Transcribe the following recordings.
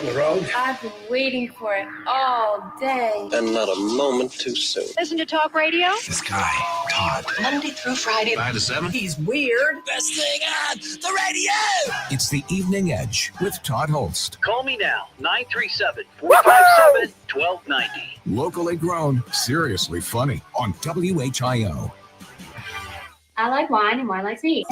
on the road. I've been waiting for it all day. And not a moment too soon. Listen to talk radio? This guy, Todd. Monday through Friday. 5 to 7. He's weird. Best thing on the radio! It's the Evening Edge with Todd Hollst. Call me now, 937-457-1290. Locally grown, seriously funny on WHIO. I like wine and wine likes me.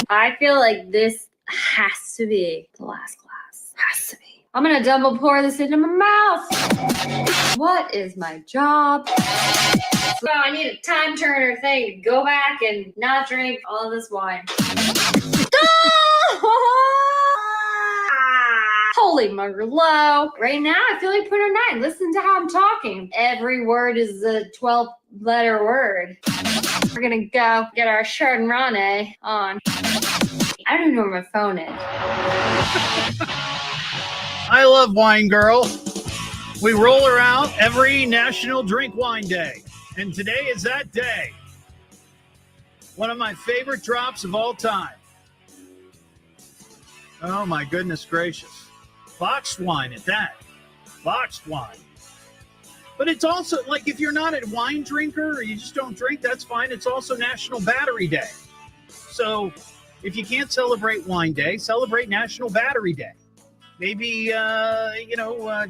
I feel like this has to be the last glass. Has to be. I'm gonna double pour this into my mouth. What is my job? So I need a time turner thing to go back and not drink all of this wine. Holy Muggerlow. Right now, I feel like putting a 9. Listen to how I'm talking. Every word is a 12-letter word. We're gonna go get our Chardonnay on. I don't even know where my phone is. I love Wine Girl. We roll around every National Drink Wine Day. And today is that day. One of my favorite drops of all time. Oh my goodness gracious. Boxed wine at that. Boxed wine. But it's also, like, if you're not a wine drinker or you just don't drink, that's fine. It's also National Battery Day. So if you can't celebrate Wine Day, celebrate National Battery Day. Maybe,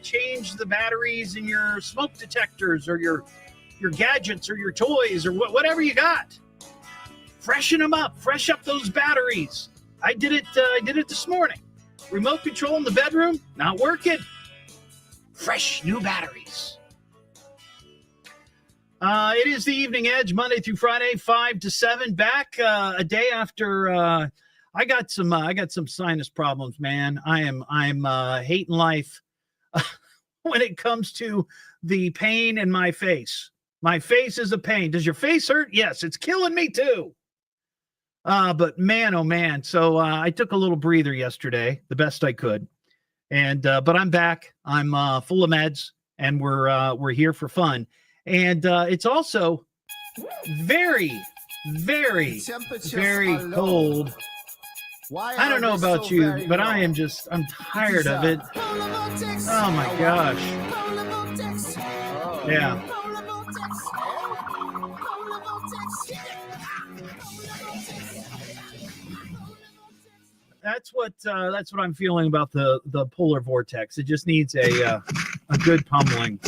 change the batteries in your smoke detectors or your gadgets or your toys or whatever you got. Freshen them up. Fresh up those batteries. I did it this morning. Remote control in the bedroom, not working. Fresh new batteries. It is the Evening Edge, Monday through Friday, 5 to 7. Back a day after I got some sinus problems, man. I'm hating life when it comes to the pain in my face. My face is a pain. Does your face hurt? Yes, it's killing me too. But man, oh man. So I took a little breather yesterday, the best I could. And but I'm back. I'm full of meds, and we're here for fun. And it's also very, very, very cold. I don't know about you, but I'm tired of it. Oh my gosh. Yeah. That's what I'm feeling about the polar vortex. It just needs a good pummeling.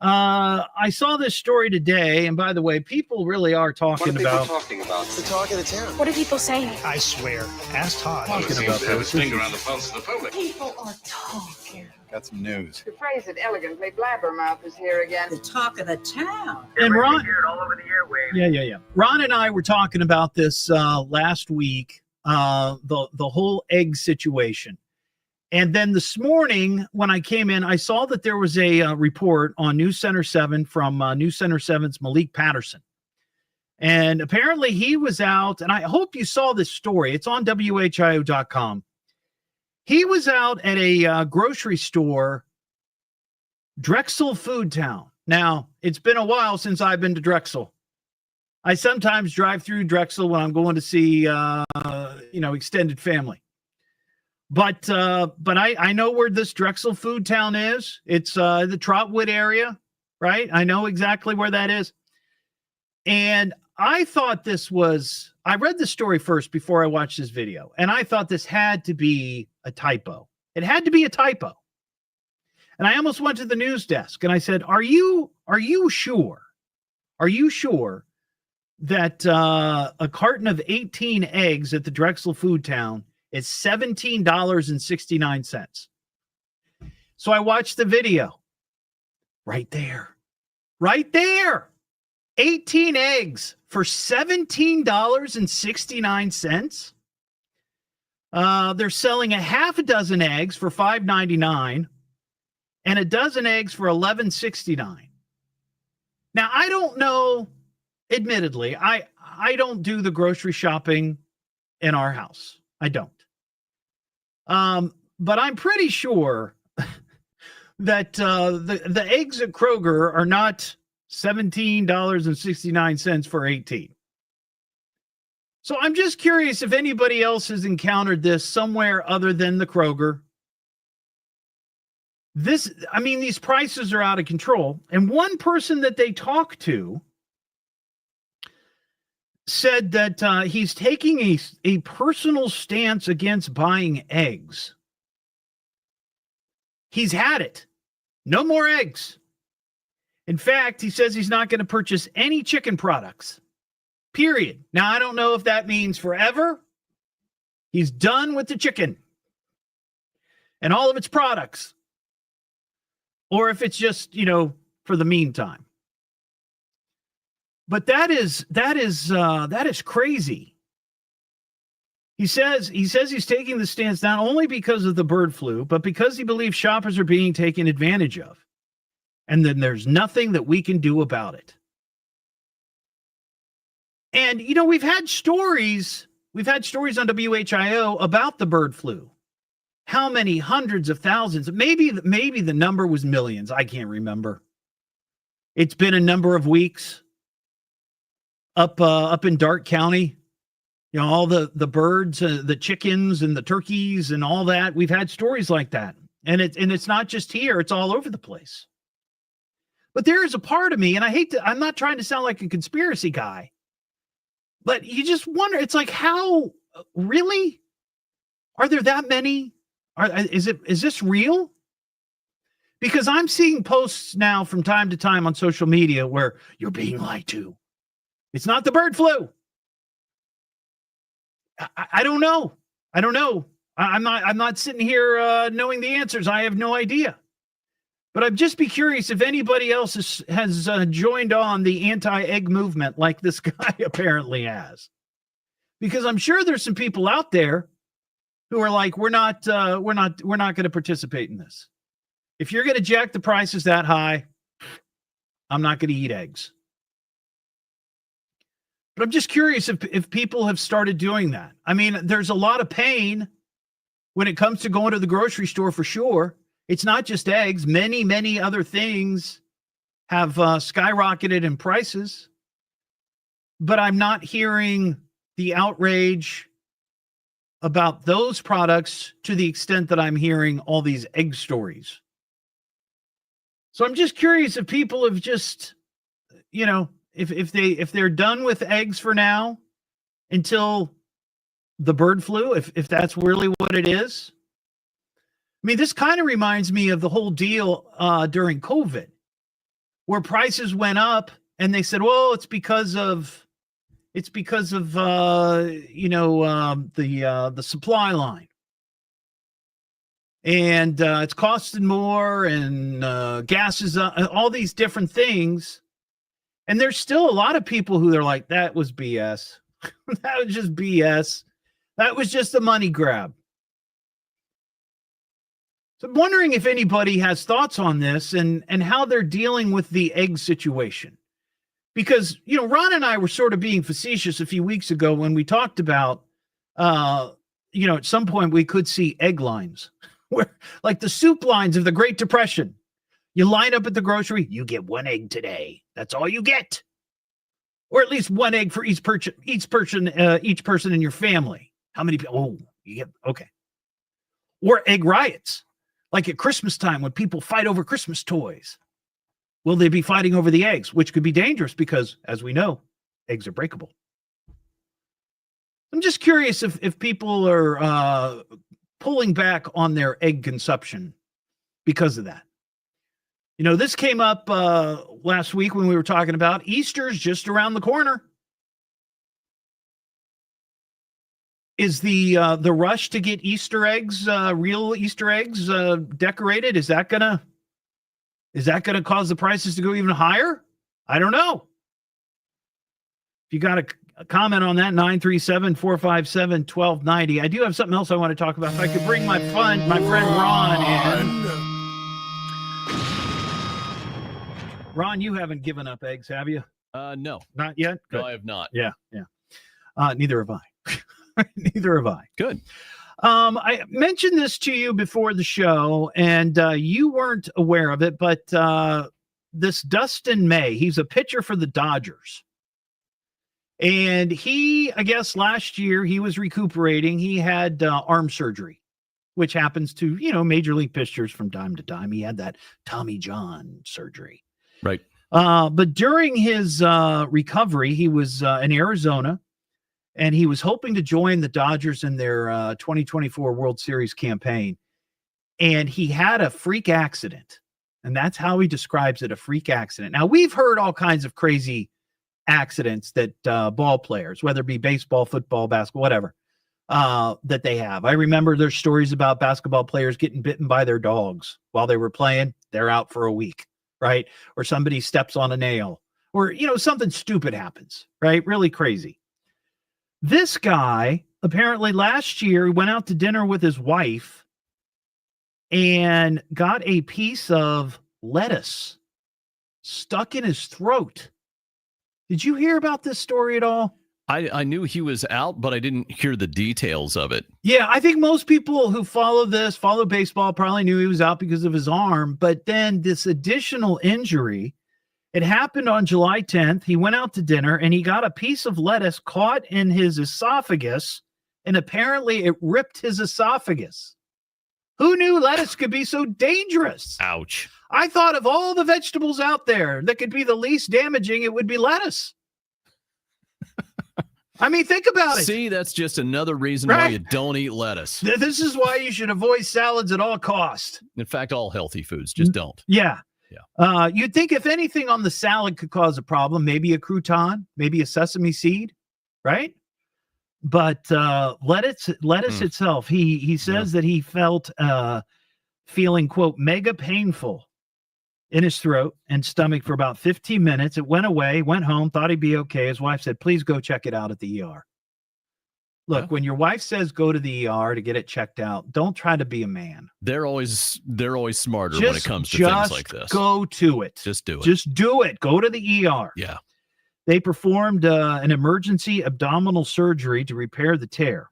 I saw this story today, and by the way, people really are talking about. It's the talk of the town. What are people saying? I swear. Ask Todd. Talking about his finger on the pulse of the public. People are talking. Got some news. To phrase it elegantly, Blabbermouth is here again. The talk of the town. And Ron, Hear it all over the airwaves. yeah. Ron and I were talking about this last week. The whole egg situation. And then this morning, when I came in, I saw that there was a report on News Center 7 from News Center 7's Malik Patterson. And apparently he was out, and I hope you saw this story. It's on WHIO.com. He was out at a grocery store, Drexel Food Town. Now, it's been a while since I've been to Drexel. I sometimes drive through Drexel when I'm going to see, extended family. But I know where this Drexel Food Town is. It's the Trotwood area, right? I know exactly where that is. And I thought I read the story first before I watched this video, and I thought this had to be a typo. It had to be a typo. And I almost went to the news desk and I said, are you sure? Are you sure that a carton of 18 eggs at the Drexel Food Town is $17.69. So I watched the video. Right there. 18 eggs for $17.69. They're selling a half a dozen eggs for $5.99 and a dozen eggs for $11.69. Now, I don't know, admittedly, I don't do the grocery shopping in our house. I don't. But I'm pretty sure that the eggs at Kroger are not $17.69 for 18. So I'm just curious if anybody else has encountered this somewhere other than the Kroger. These prices are out of control. And one person that they talked to said that he's taking a personal stance against buying eggs. He's had it. No more eggs. In fact, he says he's not going to purchase any chicken products. Period. Now, I don't know if that means forever. He's done with the chicken and all of its products. Or if it's just, for the meantime. But that is crazy. He says he's taking the stance not only because of the bird flu, but because he believes shoppers are being taken advantage of. And then there's nothing that we can do about it. And, we've had stories on WHIO about the bird flu. How many hundreds of thousands? Maybe the number was millions. I can't remember. It's been a number of weeks up in Dark County. All the birds, the chickens and the turkeys and all that. We've had stories like that. And it's not just here. It's all over the place. But there is a part of me, and I'm not trying to sound like a conspiracy guy, but you just wonder, it's like, how, really? Are there that many? Is this real? Because I'm seeing posts now from time to time on social media where you're being lied to. It's not the bird flu. I don't know. I'm not sitting here knowing the answers. I have no idea. But I'd just be curious if anybody else has joined on the anti-egg movement like this guy apparently has. Because I'm sure there's some people out there who are like, we're not going to participate in this. If you're going to jack the prices that high, I'm not going to eat eggs. But I'm just curious if people have started doing that. There's a lot of pain when it comes to going to the grocery store for sure. It's not just eggs. Many, many other things have skyrocketed in prices. But I'm not hearing the outrage about those products to the extent that I'm hearing all these egg stories. So I'm just curious if people have just, if they're done with eggs for now until the bird flu, if that's really what it is. This kind of reminds me of the whole deal during COVID, where prices went up and they said, well, it's because of the supply line. And it's costing more, and gas is all these different things. And there's still a lot of people who are like, that was BS. That was just BS. That was just a money grab. So I'm wondering if anybody has thoughts on this and how they're dealing with the egg situation. Because, Ron and I were sort of being facetious a few weeks ago when we talked about, at some point we could see egg lines, where like the soup lines of the Great Depression. You line up at the grocery, you get one egg today. That's all you get. Or at least one egg for each person in your family. How many people? Oh, you get, okay. Or egg riots, like at Christmas time when people fight over Christmas toys. Will they be fighting over the eggs, which could be dangerous because, as we know, eggs are breakable. I'm just curious if people are pulling back on their egg consumption because of that. This came up last week when we were talking about Easter's just around the corner. Is the rush to get Easter eggs, real Easter eggs, decorated? Is that gonna cause the prices to go even higher? I don't know. If you got a comment on that, 937-457-1290. I do have something else I want to talk about. If I could bring my friend Ron in. Ron, you haven't given up eggs, have you? No. Not yet? Good. No, I have not. Yeah. Neither have I. Neither have I. Good. I mentioned this to you before the show, and you weren't aware of it, but this Dustin May, he's a pitcher for the Dodgers. And he, I guess last year he was recuperating. He had arm surgery, which happens to, major league pitchers from time to time. He had that Tommy John surgery. Right. But during his recovery, he was in Arizona, and he was hoping to join the Dodgers in their 2024 World Series campaign. And he had a freak accident. And that's how he describes it, a freak accident. Now, we've heard all kinds of crazy accidents that ball players, whether it be baseball, football, basketball, whatever, that they have. I remember there's stories about basketball players getting bitten by their dogs while they were playing. They're out for a week, right? Or somebody steps on a nail, or, something stupid happens, right? Really crazy. This guy, apparently last year, went out to dinner with his wife and got a piece of lettuce stuck in his throat. Did you hear about this story at all? I knew he was out, but I didn't hear the details of it. Yeah, I think most people who follow baseball, probably knew he was out because of his arm. But then this additional injury, it happened on July 10th. He went out to dinner and he got a piece of lettuce caught in his esophagus, and apparently it ripped his esophagus. Who knew lettuce could be so dangerous? Ouch. I thought of all the vegetables out there that could be the least damaging, it would be lettuce. I mean, think about it. See, that's just another reason why you don't eat lettuce. This is why you should avoid salads at all costs. In fact, all healthy foods, just don't. Yeah. You'd think if anything on the salad could cause a problem, maybe a crouton, maybe a sesame seed, right? But lettuce itself, he says that he felt feeling, quote, mega painful in his throat and stomach for about 15 minutes. It went away, went home, thought he'd be okay. His wife said, please go check it out at the ER. Look, when your wife says go to the ER to get it checked out, don't try to be a man. They're always smarter when it comes to things like this. Go to it. Just do it. Just do it. Go to the ER. Yeah. They performed an emergency abdominal surgery to repair the tear.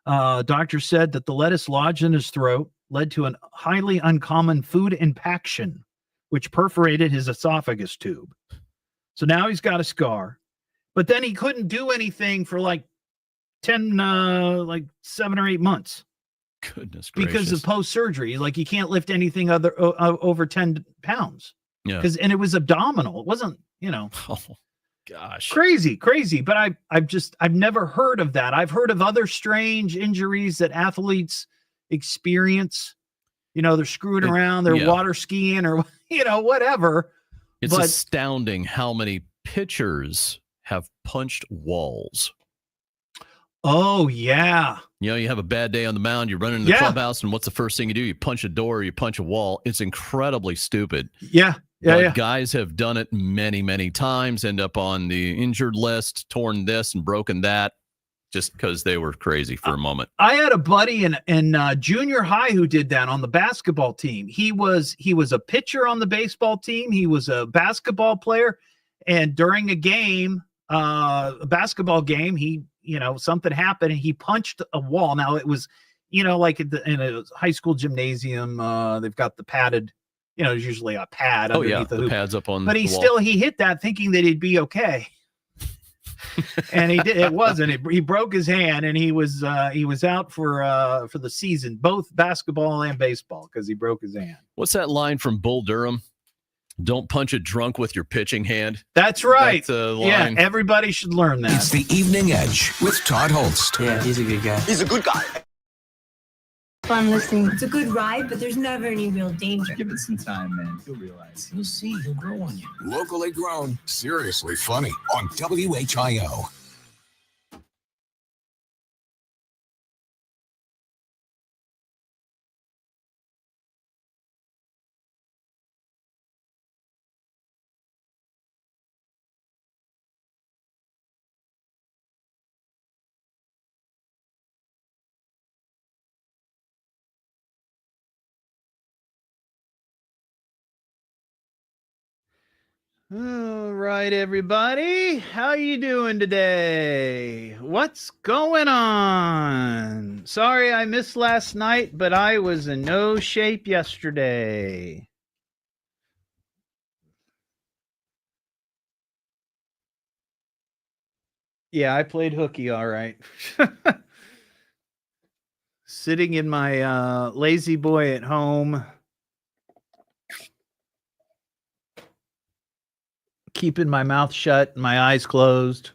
Doctor said that the lettuce lodged in his throat led to a highly uncommon food impaction, which perforated his esophagus tube. So now he's got a scar. But then he couldn't do anything for like 7 or 8 months. Goodness gracious. Because of post-surgery. Like he can't lift anything over 10 pounds. Yeah. And it was abdominal. It wasn't, Oh gosh. Crazy. But I've never heard of that. I've heard of other strange injuries that athletes experience. They're screwing around, they're water skiing or, whatever. It's astounding how many pitchers have punched walls. Oh, yeah. You have a bad day on the mound, you run into the clubhouse, and what's the first thing you do? You punch a door or you punch a wall. It's incredibly stupid. Yeah. Guys have done it many, many times, end up on the injured list, torn this and broken that, just because they were crazy for a moment. I had a buddy in junior high who did that on the basketball team. He was a pitcher on the baseball team. He was a basketball player. And during a basketball game, he, something happened and he punched a wall. Now it was, like in a high school gymnasium, they've got the padded, there's usually a pad underneath the hoop. Pads up on but the wall. he hit that thinking that he'd be okay. And he did. It wasn't. He broke his hand, and he was out for the season, both basketball and baseball, because he broke his hand. What's that line from Bull Durham? Don't punch a drunk with your pitching hand. That's right. That's a line. Yeah, everybody should learn that. It's the Evening Edge with Todd Hollst. Yeah, he's a good guy. He's a good guy. Fun listening. It's a good ride, but there's never any real danger. Give it some time, man. You'll realize. You'll see. He'll grow on you. Locally grown, seriously funny on WHIO. All right, everybody. How you doing today? What's going on? Sorry I missed last night, but I was in no shape yesterday. Yeah, I played hooky all right. Sitting in my lazy boy at home, keeping my mouth shut and my eyes closed.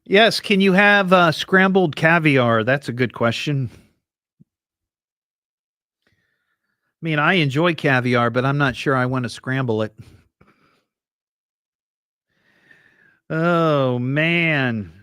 Yes, can you have scrambled caviar? That's a good question. I mean, I enjoy caviar, but I'm not sure I want to scramble it. Oh, man.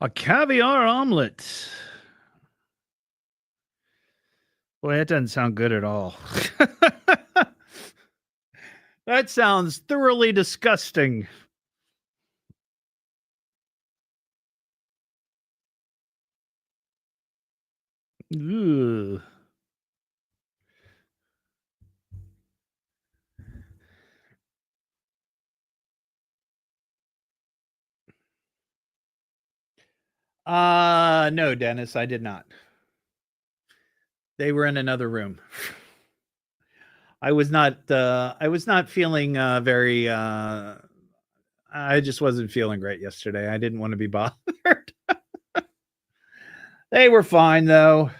A caviar omelet. Boy, that doesn't sound good at all. That sounds thoroughly disgusting. Ugh. No, Dennis, I did not. They were in another room. I was not feeling very I just wasn't feeling great yesterday. I didn't want to be bothered. They were fine though.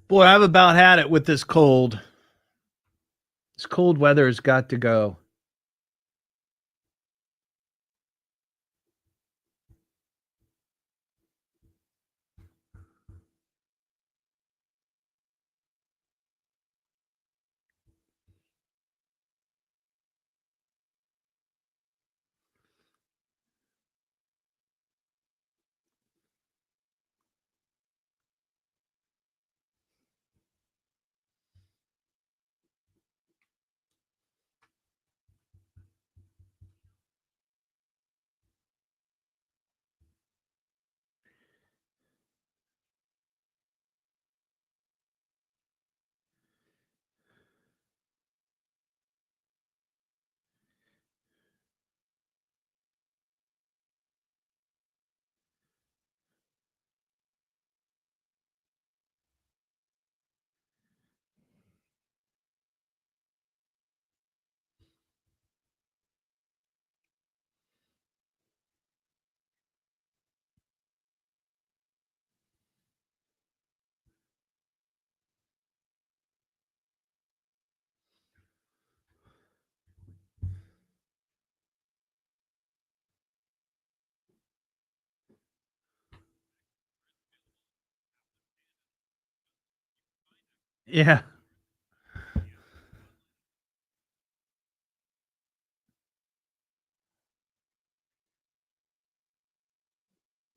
Boy, I've about had it with this cold. This cold weather has got to go. Yeah.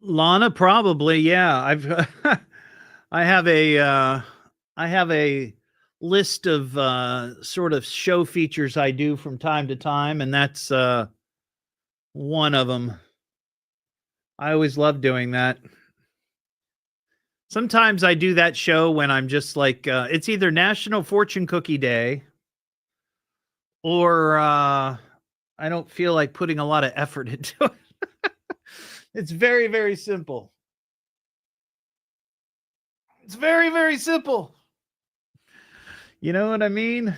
Lana, probably, yeah. I have a list of sort of show features I do from time to time, and that's one of them. I always love doing that. Sometimes I do that show when I'm just like, it's either National Fortune Cookie Day or I don't feel like putting a lot of effort into it. It's very, very simple. It's very, very simple. You know what I mean?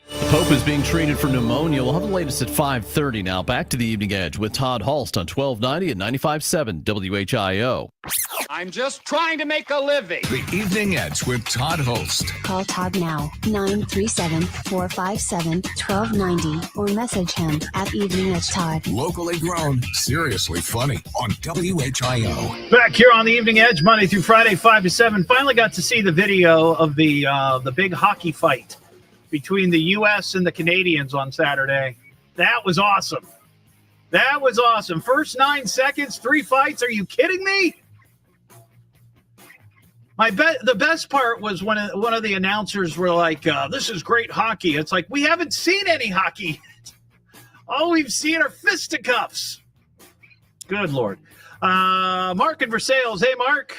The Pope is being treated for pneumonia. We'll have the latest at 5:30 now. Back to the Evening Edge with Todd Hollst on 1290 and 95.7 WHIO. I'm just trying to make a living. The Evening Edge with Todd Hollst. Call Todd now, 937-457-1290, or message him at Evening Edge Todd. Locally grown, seriously funny on WHIO. Back here on the Evening Edge, Monday through Friday, 5 to 7. Finally got to see the video of the big hockey fight between the U.S. and the Canadians on Saturday. That was awesome. That was awesome. First 9 seconds, 3 fights. Are you kidding me? The best part was when one of the announcers were like, this is great hockey. It's like, we haven't seen any hockey. All we've seen are fisticuffs. Good Lord. Mark in Versailles. Hey, Mark.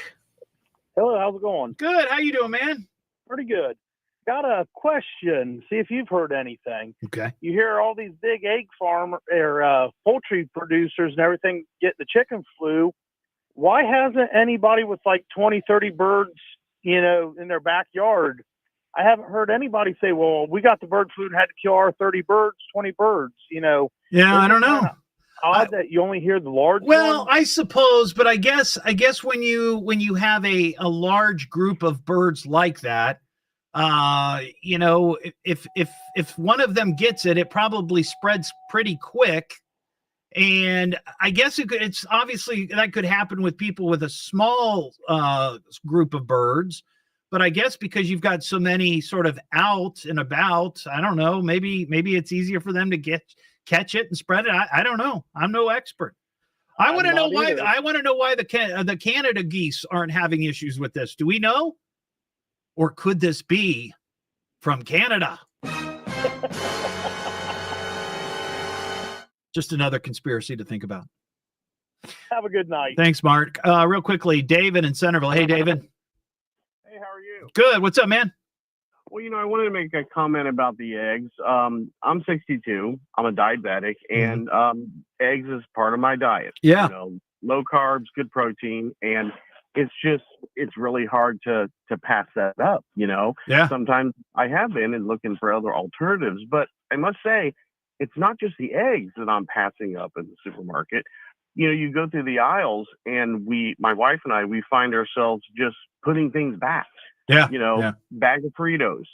Hello, how's it going? Good. How you doing, man? Pretty good. Got a question. See if you've heard anything. Okay. You hear all these big egg farm or poultry producers and everything get the chicken flu. Why hasn't anybody with like 20, 30 birds, in their backyard? I haven't heard anybody say, well, we got the bird flu and had to kill our 30 birds, 20 birds, Yeah, I don't know. Odd that you only hear the large Well, ones. I suppose, but I guess when you have a large group of birds like that, if one of them gets it, it probably spreads pretty quick. And I guess it's obviously that could happen with people with a small group of birds. But I guess because you've got so many sort of out and about, I don't know, maybe it's easier for them to catch it and spread it. I don't know. I'm no expert. I want to know why. I want to know why the Canada geese aren't having issues with this. Do we know? Or could this be from Canada? Just another conspiracy to think about. Have a good night. Thanks, Mark. Real quickly, David in Centerville. Hey, David. Hey, how are you? Good. What's up, man? Well, I wanted to make a comment about the eggs. I'm 62. I'm a diabetic, and eggs is part of my diet. Yeah. Low carbs, good protein, and it's really hard to pass that up. Yeah. Sometimes I have been and looking for other alternatives, but I must say, it's not just the eggs that I'm passing up in the supermarket. You go through the aisles, and my wife and I, we find ourselves just putting things back. Yeah. Bag of Fritos,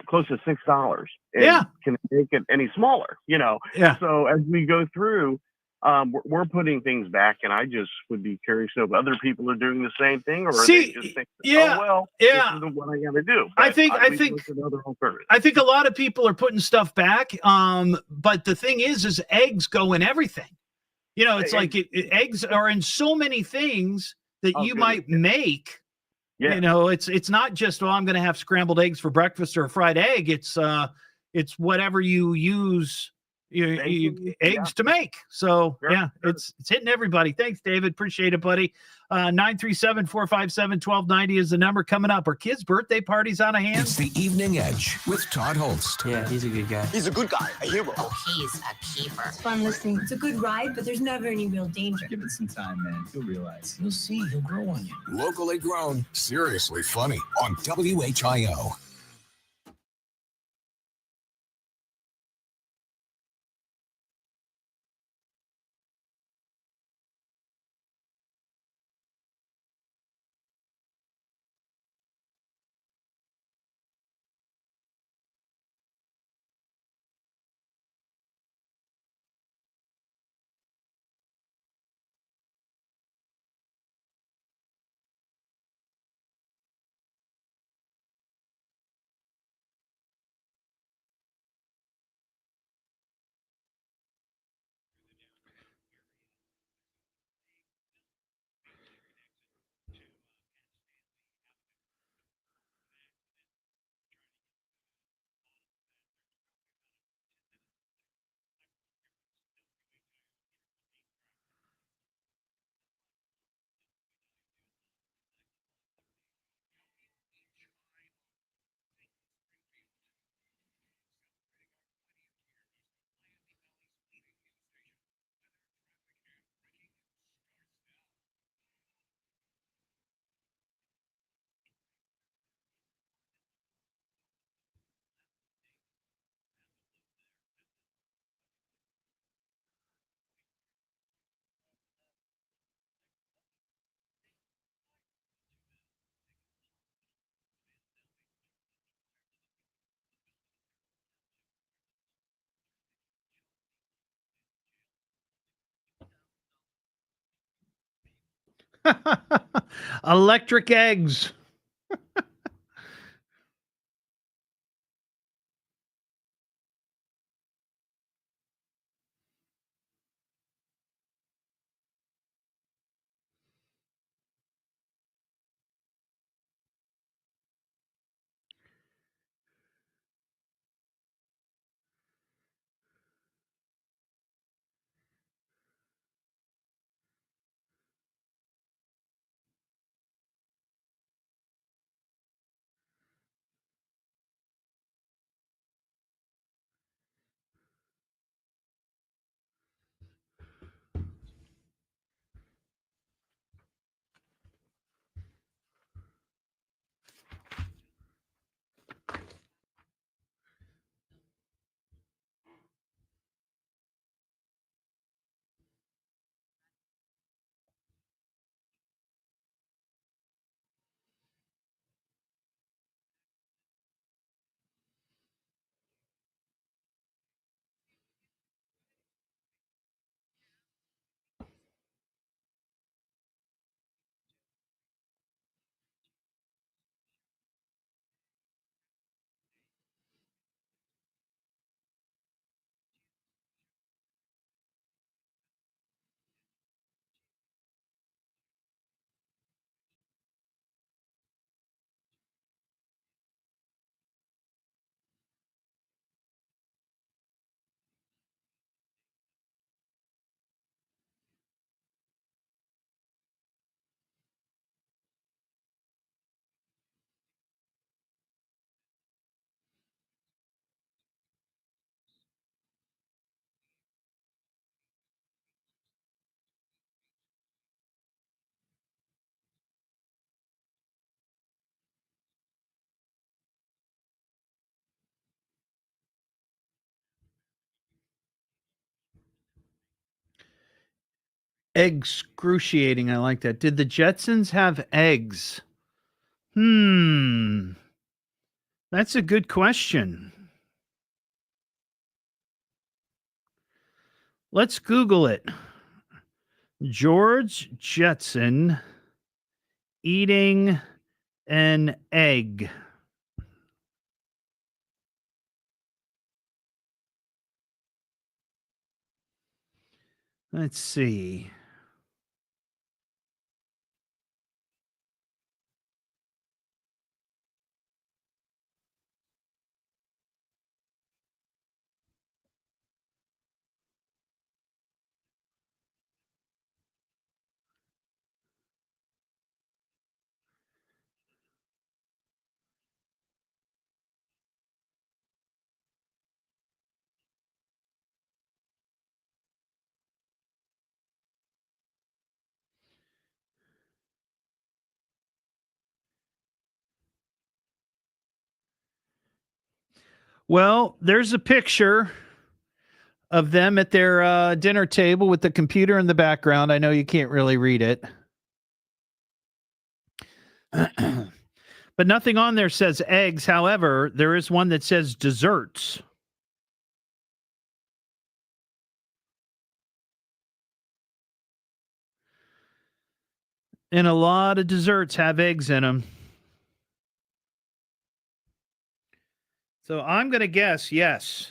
close to $6. Yeah. Can it make it any smaller? Yeah. So as we go through, we're putting things back, and I just would be curious to know if other people are doing the same thing, or are they just thinking, this is what I got to do. But I think a lot of people are putting stuff back. But the thing is eggs go in everything. It's like eggs are in so many things that you might make. Yeah. It's not just, I'm going to have scrambled eggs for breakfast or a fried egg. It's whatever you use eggs to make. So it's hitting everybody. Thanks, David. Appreciate it, buddy. 937-457-1290 is the number. Coming up, our kids' birthday parties on a hand. It's the Evening Edge with Todd Hollst. Yeah, he's a good guy. He's a good guy, a hero. Oh, he's a keeper. It's fun listening. It's a good ride, but there's never any real danger. Give it some time, man. You'll realize. You'll see. He'll grow on you. Locally grown, seriously funny on WHIO. Electric eggs. Excruciating. I like that. Did the Jetsons have eggs? That's a good question. Let's Google it. George Jetson eating an egg. Let's see. Well, there's a picture of them at their dinner table with the computer in the background. I know you can't really read it. But nothing on there says eggs. However, there is one that says desserts. And a lot of desserts have eggs in them. So I'm going to guess yes.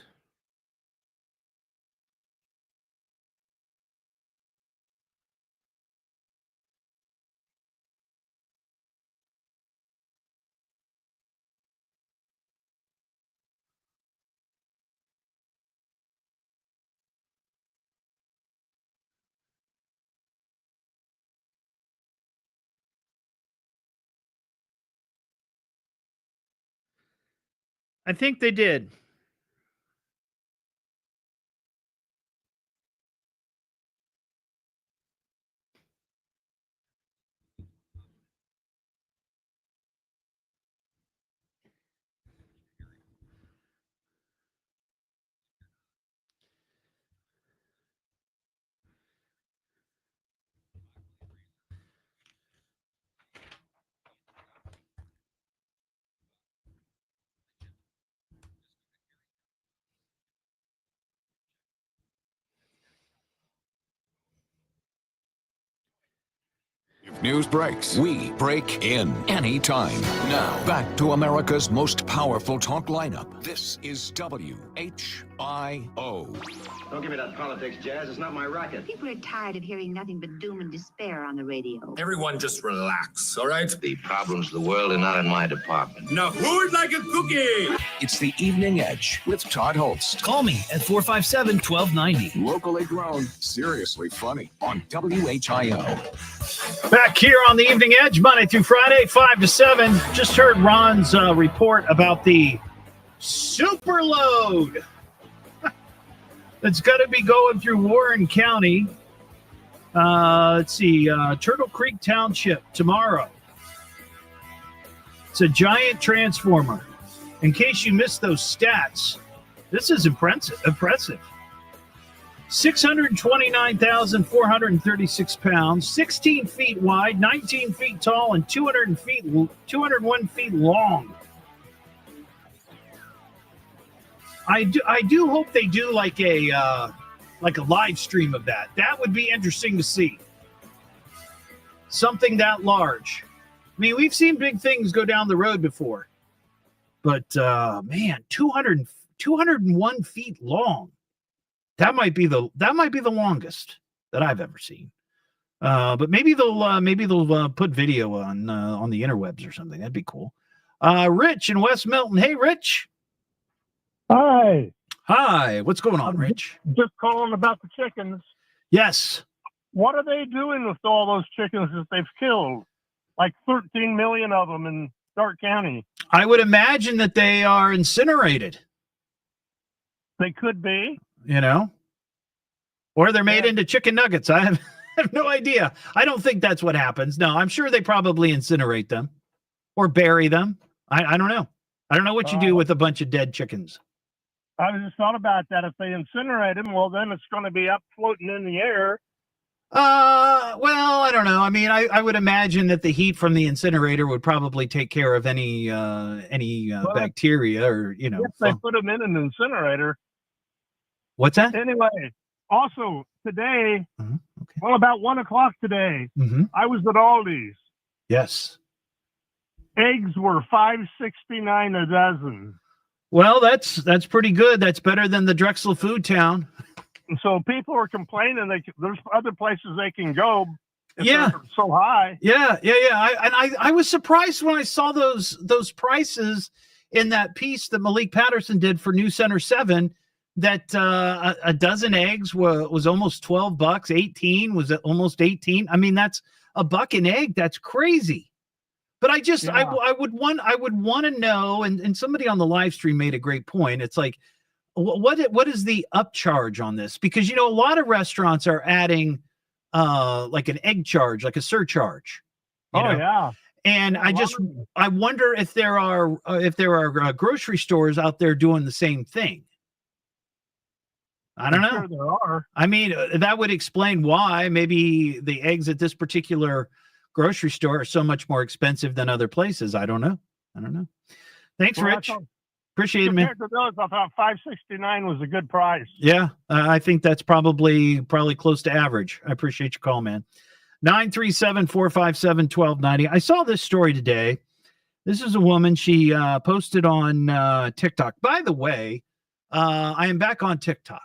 I think they did. News breaks. We break in anytime. Now, back to America's most powerful talk lineup. This is WHIO. Don't give me that politics, Jazz. It's not my racket. People are tired of hearing nothing but doom and despair on the radio. Everyone just relax, all right? The problems of the world are not in my department. Now, who'd like a cookie? It's the Evening Edge with Todd Hollst. Call me at 457-1290. Locally grown, seriously funny on WHIO. Back here on the Evening Edge, Monday through Friday, 5 to 7. Just heard Ron's report about the super load that's going to be going through Warren County. Let's see, Turtle Creek Township tomorrow. It's a giant transformer. In case you missed those stats, this is impressive. 629,436 pounds, 16 feet wide, 19 feet tall, and 201 feet long. I do hope they do like a live stream of that. That would be interesting to see. Something that large. I mean, we've seen big things go down the road before, but man, 201 feet long. That might be the longest that I've ever seen. But maybe they'll put video on the interwebs or something. That'd be cool. Rich in West Milton. Hey, Rich. Hi. Hi. What's going on, Rich? Just calling about the chickens. Yes. What are they doing with all those chickens that they've killed? Like 13 million of them in Stark County. I would imagine that they are incinerated. They could be. You know? Or they're made into chicken nuggets. I have no idea. I don't think that's what happens. No, I'm sure they probably incinerate them or bury them. I don't know. I don't know what you do with a bunch of dead chickens. I just thought about that. If they incinerate them, well, then it's going to be up floating in the air. Well, I don't know. I mean, I would imagine that the heat from the incinerator would probably take care of any bacteria or, you know. If they put them in an incinerator. What's that? Anyway, also today, well, about 1 o'clock today, I was at Aldi's. Yes. Eggs were $5.69 a dozen. Well, that's pretty good. That's better than the Drexel Food Town. So people are complaining. There's other places they can go. Yeah, they're so high. Yeah. I was surprised when I saw those prices in that piece that Malik Patterson did for New Center 7. That a dozen eggs was almost $12. 18 was almost 18. I mean, that's $1 an egg. That's crazy. But I would want to know, and somebody on the live stream made a great point. It's like, what is the upcharge on this? Because, you know, a lot of restaurants are adding like an egg charge, like a surcharge. You know? Yeah. And I wonder if there are grocery stores out there doing the same thing. I don't know. Sure there are. I mean, that would explain why maybe the eggs at this particular grocery store are so much more expensive than other places. I don't know. Thanks, Rich. Appreciate it, man. Compared to those, I thought $5.69 was a good price. Yeah, I think that's probably close to average. I appreciate your call, man. 937-457-1290. I saw this story today. This is a woman. She posted on TikTok. By the way, I am back on TikTok.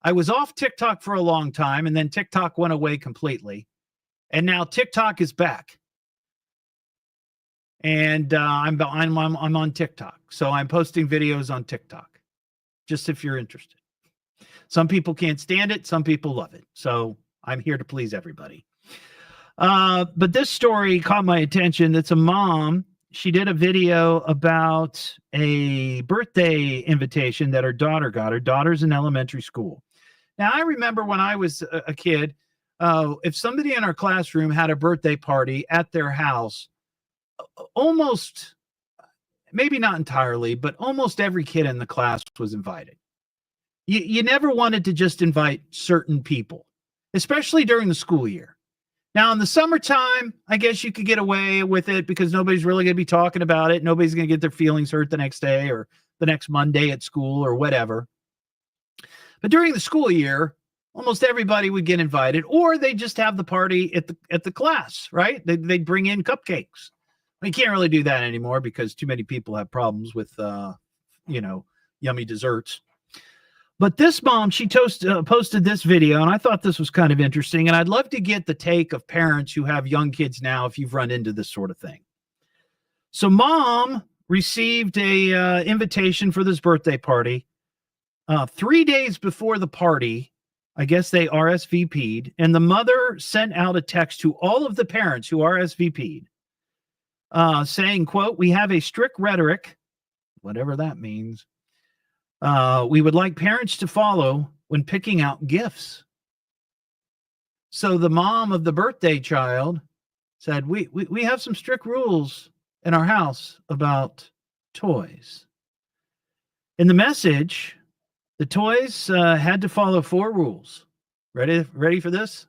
I was off TikTok for a long time, and then TikTok went away completely. And now TikTok is back. And I'm on TikTok. So I'm posting videos on TikTok. Just if you're interested. Some people can't stand it. Some people love it. So I'm here to please everybody. But this story caught my attention. It's a mom. She did a video about a birthday invitation that her daughter got. Her daughter's in elementary school. Now, I remember when I was a kid, if somebody in our classroom had a birthday party at their house, almost, maybe not entirely, but almost every kid in the class was invited. You never wanted to just invite certain people, especially during the school year. Now, in the summertime, I guess you could get away with it because nobody's really going to be talking about it. Nobody's going to get their feelings hurt the next day or the next Monday at school or whatever. But during the school year, almost everybody would get invited, or they just have the party at the class, right? They'd bring in cupcakes. You can't really do that anymore because too many people have problems with, yummy desserts. But this mom, she posted this video, and I thought this was kind of interesting, and I'd love to get the take of parents who have young kids now if you've run into this sort of thing. So mom received a invitation for this birthday party. 3 days before the party, I guess they RSVP'd, and the mother sent out a text to all of the parents who RSVP'd, saying, quote, "We have a strict rhetoric," whatever that means, "we would like parents to follow when picking out gifts." So the mom of the birthday child said, we have some strict rules in our house about toys. In the message, the toys had to follow 4 rules. Ready for this?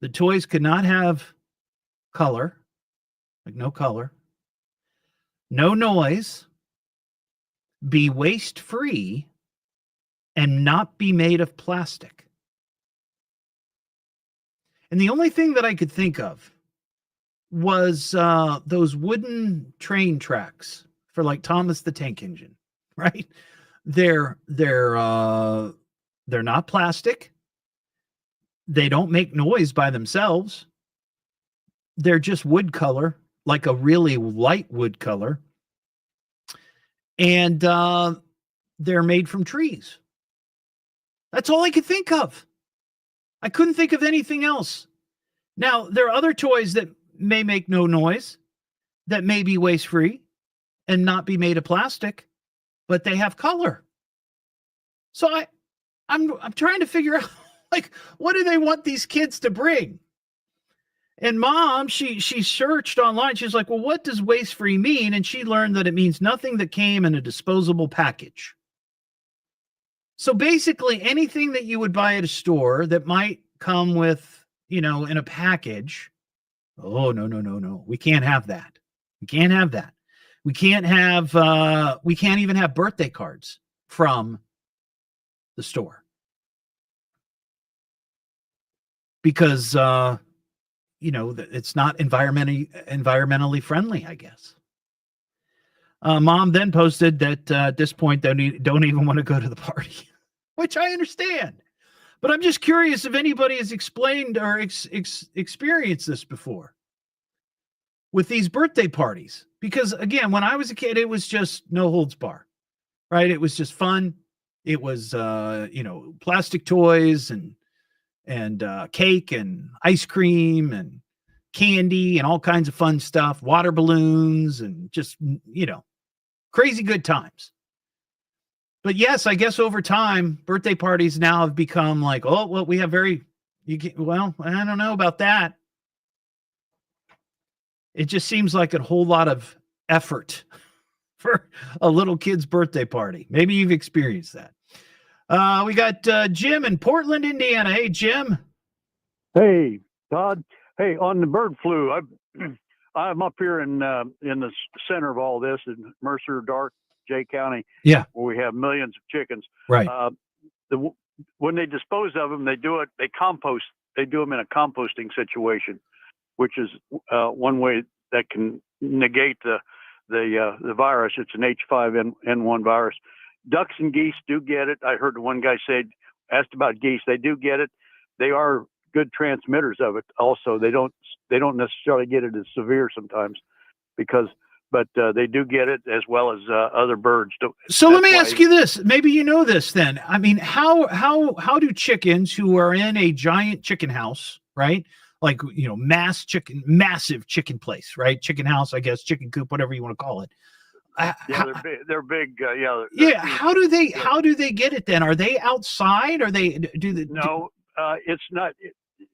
The toys could not have color, like no color, no noise, be waste-free, and not be made of plastic. And the only thing that I could think of was those wooden train tracks for like Thomas the Tank Engine, right? They're not plastic. They don't make noise by themselves. They're just wood color, like a really light wood color. And they're made from trees. That's all I could think of. I couldn't think of anything else. Now, there are other toys that may make no noise, that may be waste-free and not be made of plastic, but they have color. So I'm trying to figure out, like, what do they want these kids to bring? And mom, she searched online. She's like, well, what does waste-free mean? And she learned that it means nothing that came in a disposable package. So basically anything that you would buy at a store that might come with, in a package. Oh, no. We can't have that. We can't have that. We can't even have birthday cards from the store. Because, it's not environmentally friendly, I guess. Mom then posted that at this point, they don't even want to go to the party, which I understand. But I'm just curious if anybody has explained or experienced this before with these birthday parties. Because, again, when I was a kid, it was just no holds bar, right? It was just fun. It was, plastic toys and cake and ice cream and candy and all kinds of fun stuff, water balloons and just, crazy good times. But yes, I guess over time, birthday parties now have become like, oh, well, we have I don't know about that. It just seems like a whole lot of effort for a little kid's birthday party. Maybe you've experienced that. We got Jim in Portland, Indiana. Hey, Jim. Hey, Todd. Hey, on the bird flu, I'm up here in the center of all this in Mercer, Dark, Jay County. Yeah, where we have millions of chickens. Right. When they dispose of them, they compost. They do them in a composting situation, which is one way that can negate the virus. It's an H5N1 virus. Ducks and geese do get it. I heard one guy asked about geese. They do get it. They are good transmitters of it. Also, they don't necessarily get it as severe sometimes, but they do get it as well as other birds. So let me ask you this. Maybe you know this then. I mean, how do chickens who are in a giant chicken house, right? Like, massive chicken place, right? Chicken house, I guess, chicken coop, whatever you want to call it. They're big. How do they get it then? Are they outside? Are they No, it's not.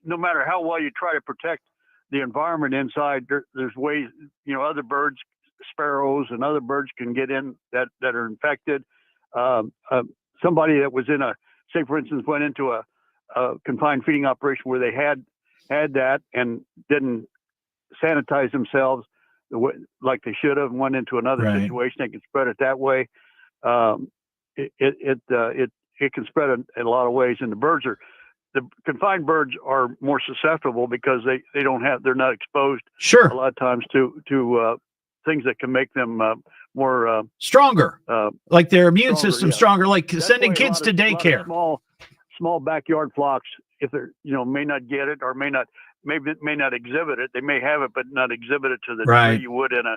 No matter how well you try to protect the environment inside, there's ways. Other birds, sparrows, and other birds can get in that are infected. Somebody that was say for instance, went into a confined feeding operation where they had that and didn't sanitize themselves like they should have, and went into another situation. They can spread it that way. It can spread in a lot of ways, and the birds are the confined birds are more susceptible because they're not exposed Sure. a lot of times to things that can make them more stronger, like their immune stronger, system yeah. stronger, like That's sending why a kids lot to of- a lot of daycare. small backyard flocks, if they're may not get it or may not exhibit it. They may have it but not exhibit it to the Right. degree you would in a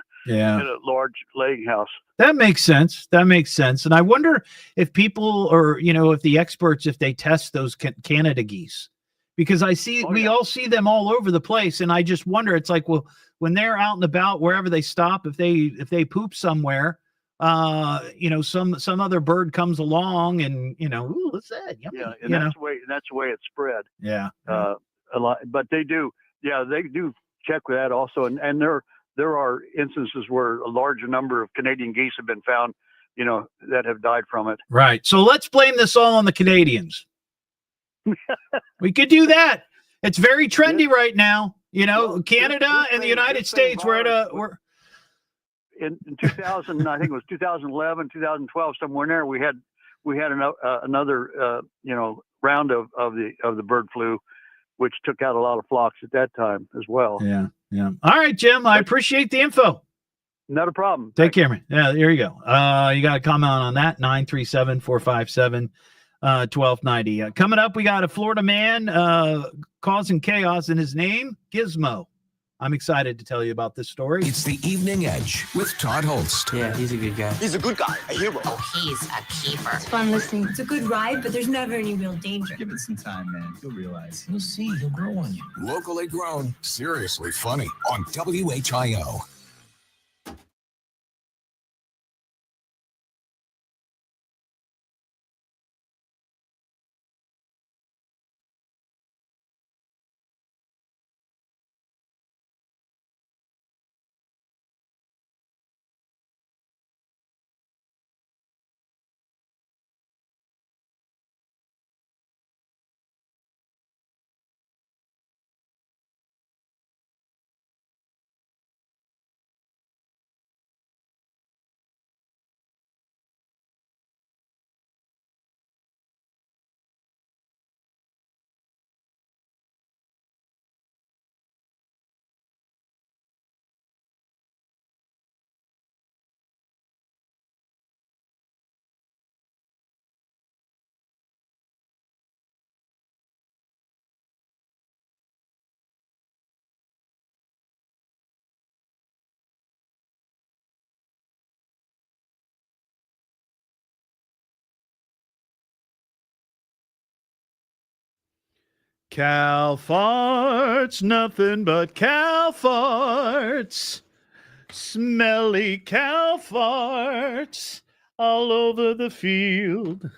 large laying house. That makes sense. That makes sense. And I wonder if people, or if the experts, if they test those Canada geese, because we all see them all over the place, and I just wonder. It's like, well, when they're out and about, wherever they stop, if they poop somewhere, some other bird comes along, and ooh, what's that? Yummy, Yeah, and that's the way it's spread. Yeah. A lot, but they do check with that also, and there are instances where a large number of Canadian geese have been found, that have died from it. Right. So let's blame this all on the Canadians. We could do that. It's very trendy right now. Canada and the United States. We're in 2000. I think it was 2011, 2012, somewhere in there. We had another round of the bird flu, which took out a lot of flocks at that time as well. Yeah. All right, Jim. I appreciate the info. Not a problem. Take care, man. Yeah, there you go. You got a comment on that? 937-457-1290. Coming up, we got a Florida man causing chaos, in his name, Gizmo. I'm excited to tell you about this story. It's the Evening Edge with Todd Hollst. Yeah, he's a good guy. He's a good guy, a hero. Oh, he's a keeper. It's fun listening. It's a good ride, but there's never any real danger. Give it some time, man. You'll realize. You'll see. He'll grow on you. Locally grown, seriously funny on WHIO. Cow farts, nothing but cow farts. Smelly cow farts all over the field.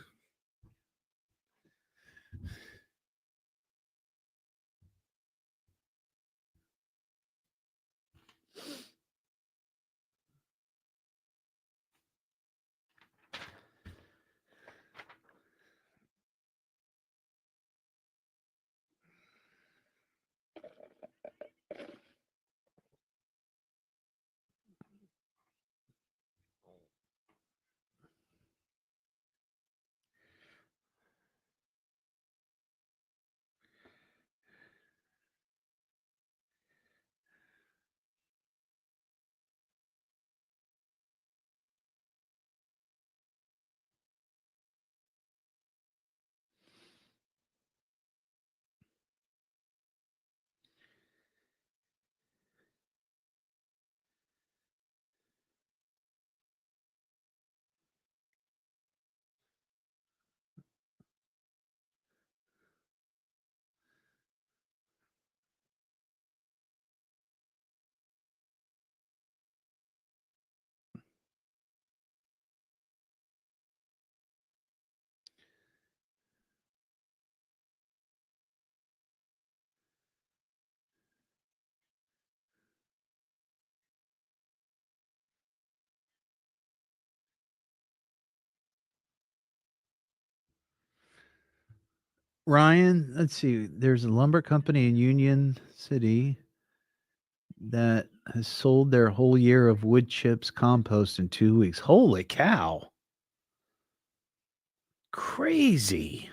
Ryan, let's see. There's a lumber company in Union City that has sold their whole year of wood chips compost in 2 weeks. Holy cow. Crazy.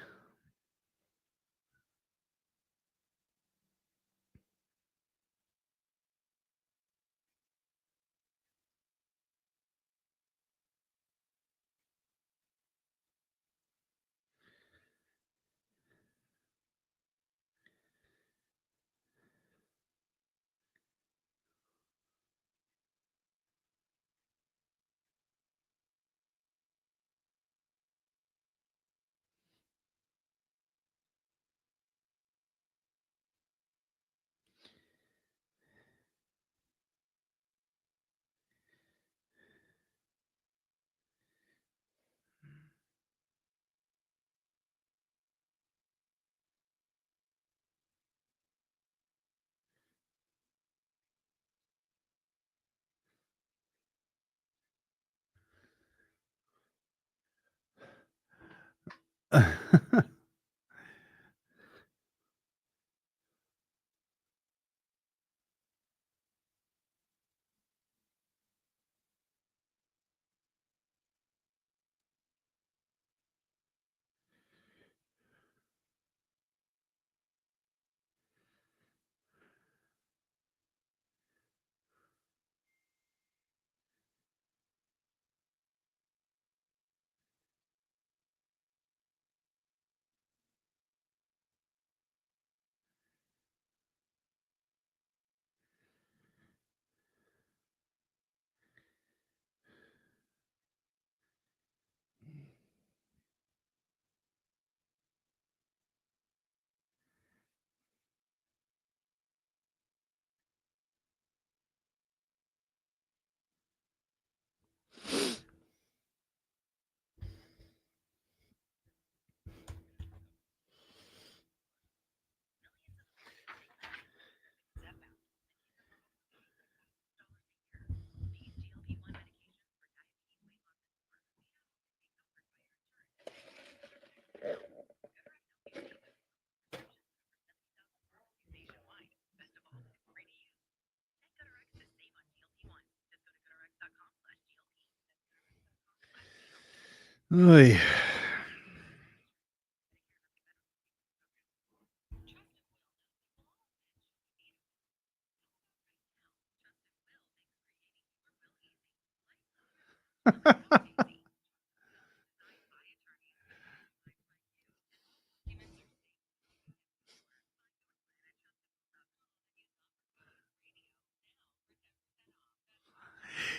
Oy.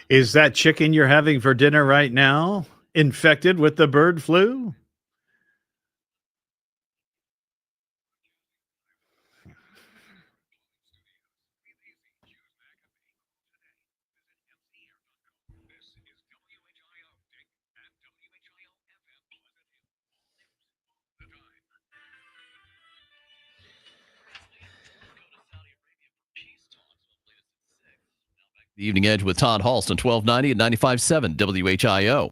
Is that chicken you're having for dinner right now infected with the bird flu? The Evening Edge with Todd Hollst on 1290 and 95.7 WHIO.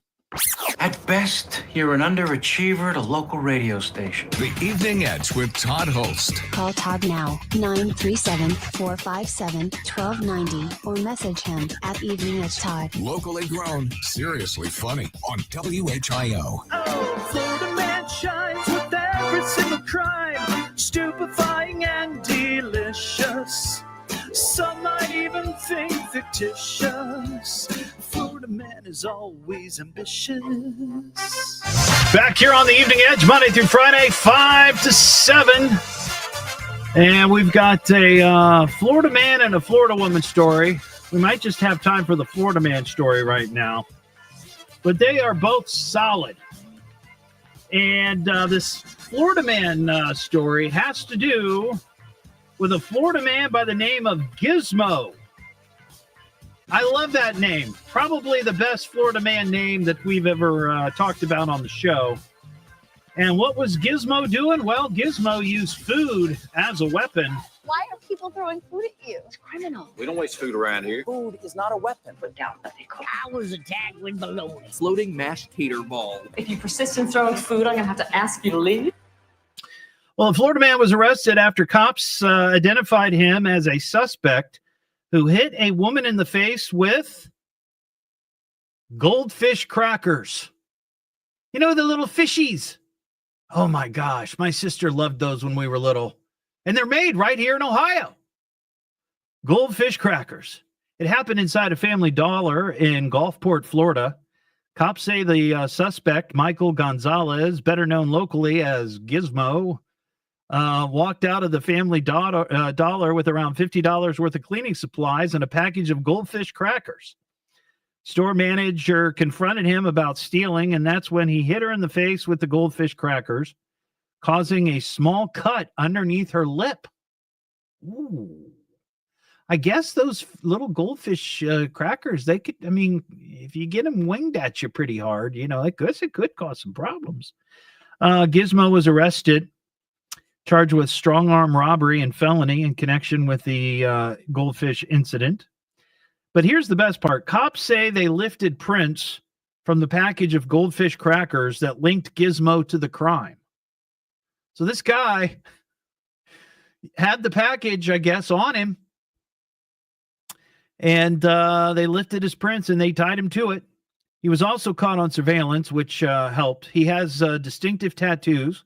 At best, you're an underachiever at a local radio station. The Evening Edge with Todd Hollst. Call Todd now, 937-457-1290, or message him at Evening Edge Todd. Locally grown, seriously funny on WHIO. Oh, Florida man shines with every single crime, stupefying and delicious. Some might even think fictitious. Florida man is always ambitious. Back here on the Evening Edge, Monday through Friday, 5 to 7. And we've got a Florida man and a Florida woman story. We might just have time for the Florida man story right now. But they are both solid. And this Florida man story has to do with a Florida man by the name of Gizmo. I love that name. Probably the best Florida man name that we've ever talked about on the show. And what was Gizmo doing? Well, Gizmo used food as a weapon. Why are people throwing food at you? It's criminal. We don't waste food around here. Food is not a weapon. Put down the pickle. I was attacked with baloney. Floating mashed tater ball. If you persist in throwing food, I'm going to have to ask you to leave. Well, a Florida man was arrested after cops identified him as a suspect who hit a woman in the face with goldfish crackers. You know, the little fishies. Oh, my gosh. My sister loved those when we were little. And they're made right here in Ohio. Goldfish crackers. It happened inside a Family Dollar in Gulfport, Florida. Cops say the suspect, Michael Gonzalez, better known locally as Gizmo, walked out of the Family Dollar with around $50 worth of cleaning supplies and a package of goldfish crackers. Store manager confronted him about stealing, and that's when he hit her in the face with the goldfish crackers, causing a small cut underneath her lip. Ooh. I guess those little goldfish crackers, they could, I mean, if you get them winged at you pretty hard, you know, I guess it could cause some problems. Gizmo was arrested, charged with strong arm robbery and felony in connection with the goldfish incident. But here's the best part. Cops say they lifted prints from the package of goldfish crackers that linked Gizmo to the crime. So this guy had the package, I guess, on him. And they lifted his prints and they tied him to it. He was also caught on surveillance, which helped. He has distinctive tattoos,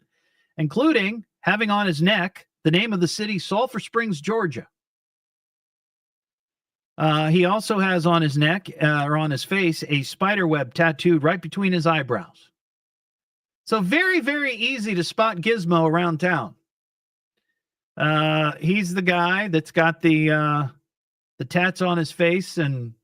including having on his neck the name of the city, Sulphur Springs, Georgia. He also has on his neck or on his face a spider web tattooed right between his eyebrows. So very, very easy to spot Gizmo around town. He's the guy that's got the tats on his face and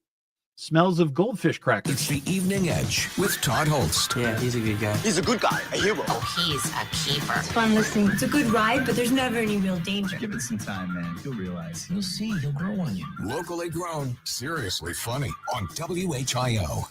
smells of goldfish crackers. It's the Evening Edge with Todd Hollst. Yeah, he's a good guy. He's a good guy, a hero. Oh, he's a keeper. It's fun listening. It's a good ride, but there's never any real danger. Give it some time, man. You'll realize. You'll see. He'll grow on you. Locally grown, seriously funny on WHIO.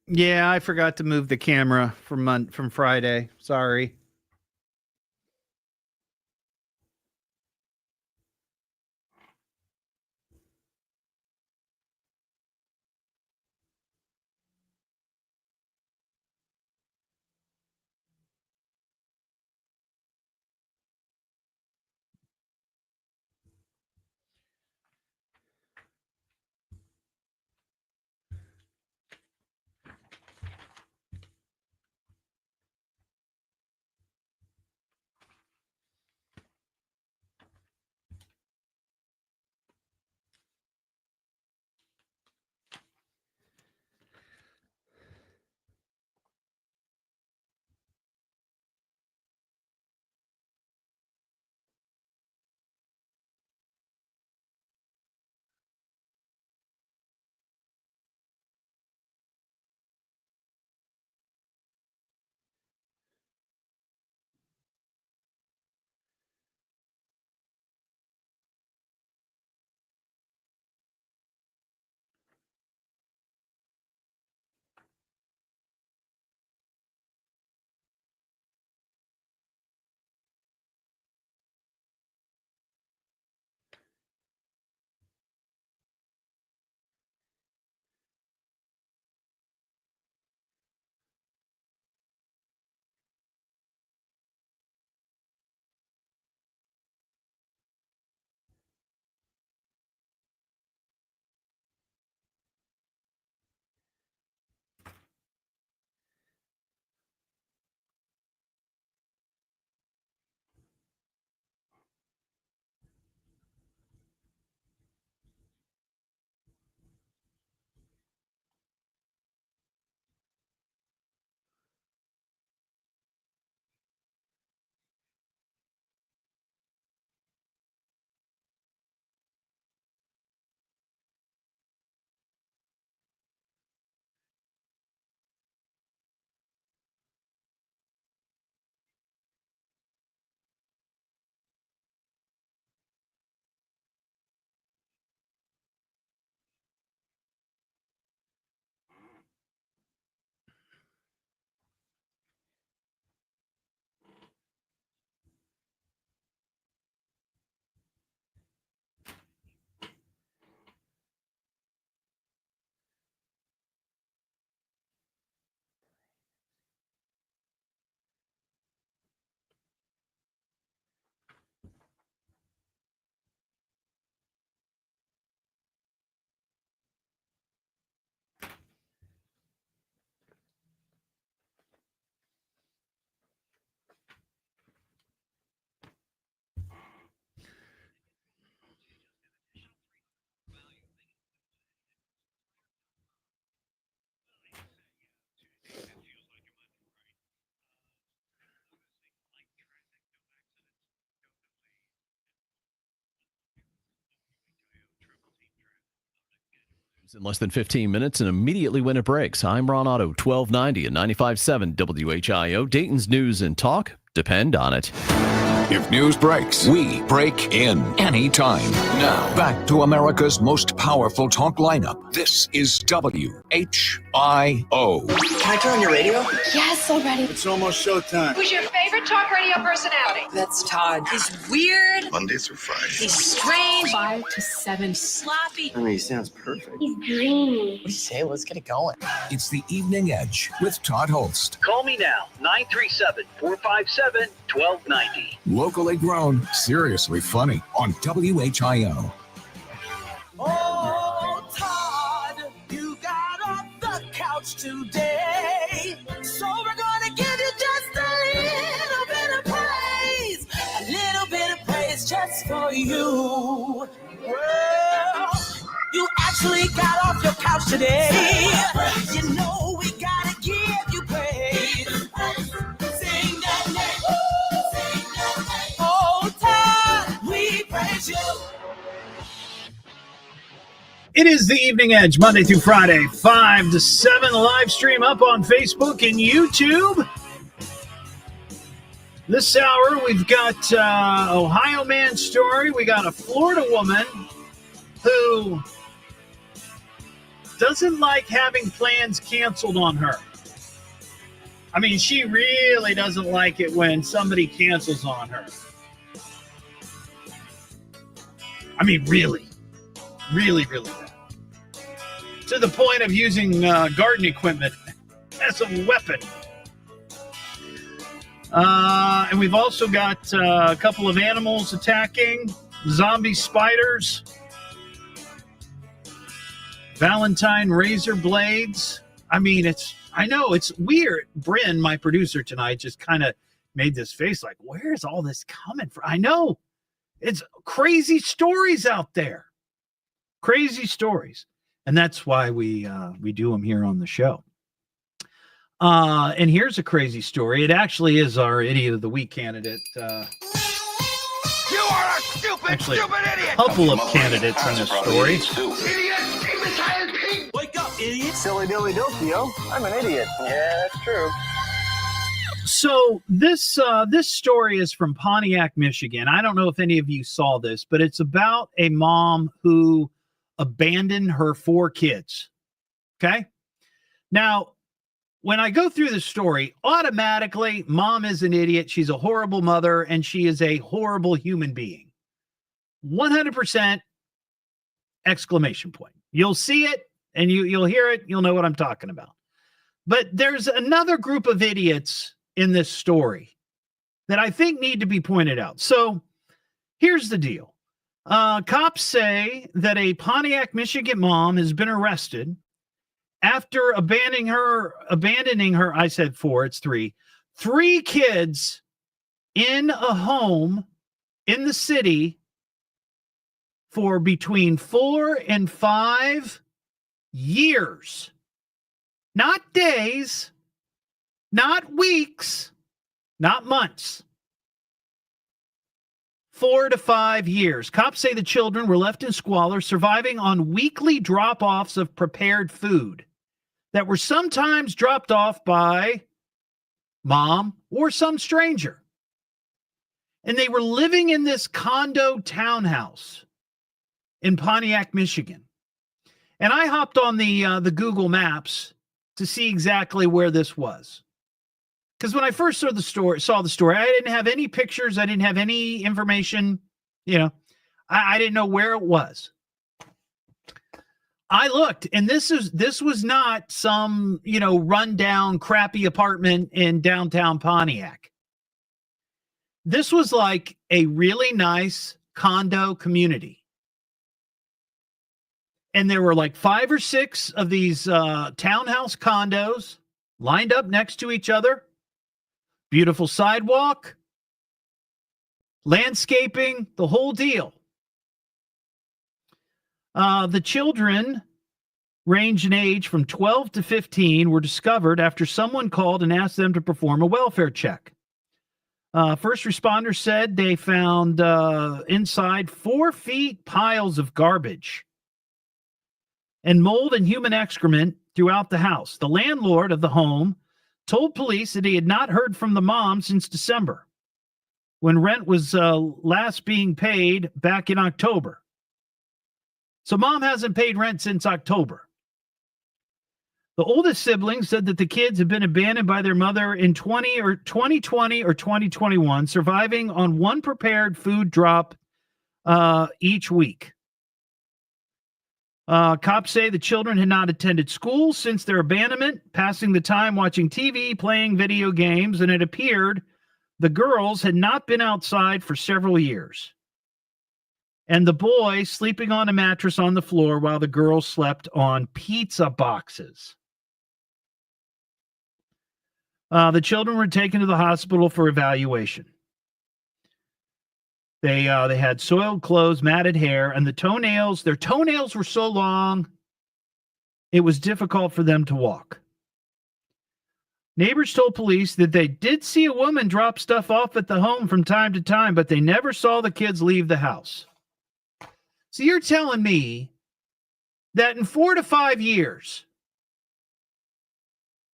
Yeah, I forgot to move the camera from Friday. Sorry. In less than 15 minutes and immediately when it breaks. I'm Ron Otto, 1290 and 95.7 WHIO. Dayton's news and talk depend on it. If news breaks, we break in anytime. Now, back to America's most powerful talk lineup. This is WHIO. Can I turn on your radio? Yes, already. It's almost showtime. Who's your favorite talk radio personality? That's Todd. He's weird. Mondays through Fridays. He's strange. 5 to 7. Sloppy. I mean, he sounds perfect. He's dreamy. What do you say? Let's get it going. It's the Evening Edge with Todd Hollst. Call me now, 937-457-1290. Locally grown, seriously funny on WHIO. Oh, Todd, you got off the couch today. So we're gonna give you just a little bit of praise. A little bit of praise just for you. Well, you actually got off your couch today. You know we gotta give you praise. Sing that name. Sing that name. Oh, Todd, we praise you. It is the Evening Edge, Monday through Friday, 5 to 7. The live stream up on Facebook and YouTube. This hour, we've got Ohio man story. We got a Florida woman who doesn't like having plans canceled on her. I mean, she really doesn't like it when somebody cancels on her. I mean, really, really, really bad. To the point of using garden equipment as a weapon. And we've also got a couple of animals attacking, zombie spiders, Valentine razor blades. I mean, I know it's weird. Bryn, my producer tonight, just kind of made this face like, where's all this coming from? I know. It's crazy stories out there. Crazy stories. And that's why we do them here on the show. And here's a crazy story. It actually is our Idiot of the Week candidate. You are a stupid, stupid idiot! A couple of candidates in this story. Idiot! Wake up, idiot! Silly dilly dilly, I'm an idiot. Yeah, that's true. So this story is from Pontiac, Michigan. I don't know if any of you saw this, but it's about a mom who abandoned her 4 kids. Okay? Now, when I go through the story, automatically, mom is an idiot. She's a horrible mother, and she is a horrible human being. 100% exclamation point. You'll see it, and you'll hear it. You'll know what I'm talking about. But there's another group of idiots in this story that I think need to be pointed out. So here's the deal. Cops say that a Pontiac, Michigan mom has been arrested after abandoning her, I said 4, it's 3 kids in a home in the city for between 4 and 5 years. Not days, not weeks, not months. 4 to 5 years. Cops say the children were left in squalor, surviving on weekly drop-offs of prepared food that were sometimes dropped off by mom or some stranger. And they were living in this condo townhouse in Pontiac, Michigan. And I hopped on the Google Maps to see exactly where this was. Because when I first saw the story, I didn't have any pictures. I didn't have any information. You know, I didn't know where it was. I looked, and this was not some, rundown, crappy apartment in downtown Pontiac. This was like a really nice condo community. And there were like 5 or 6 of these townhouse condos lined up next to each other. Beautiful sidewalk, landscaping, the whole deal. The children range in age from 12 to 15 were discovered after someone called and asked them to perform a welfare check. First responders said they found inside 4 feet piles of garbage. and mold and human excrement throughout the house. The landlord of the home told police that he had not heard from the mom since December, when rent was last being paid back in October. So mom hasn't paid rent since October. The oldest sibling said that the kids have been abandoned by their mother in 2020 or 2021, surviving on one prepared food drop each week. Cops say the children had not attended school since their abandonment, passing the time watching TV, playing video games, and it appeared the girls had not been outside for several years. And the boy sleeping on a mattress on the floor while the girls slept on pizza boxes. The children were taken to the hospital for evaluation. They had soiled clothes, matted hair, and their toenails were so long, it was difficult for them to walk. Neighbors told police that they did see a woman drop stuff off at the home from time to time, but they never saw the kids leave the house. So you're telling me that in 4 to 5 years,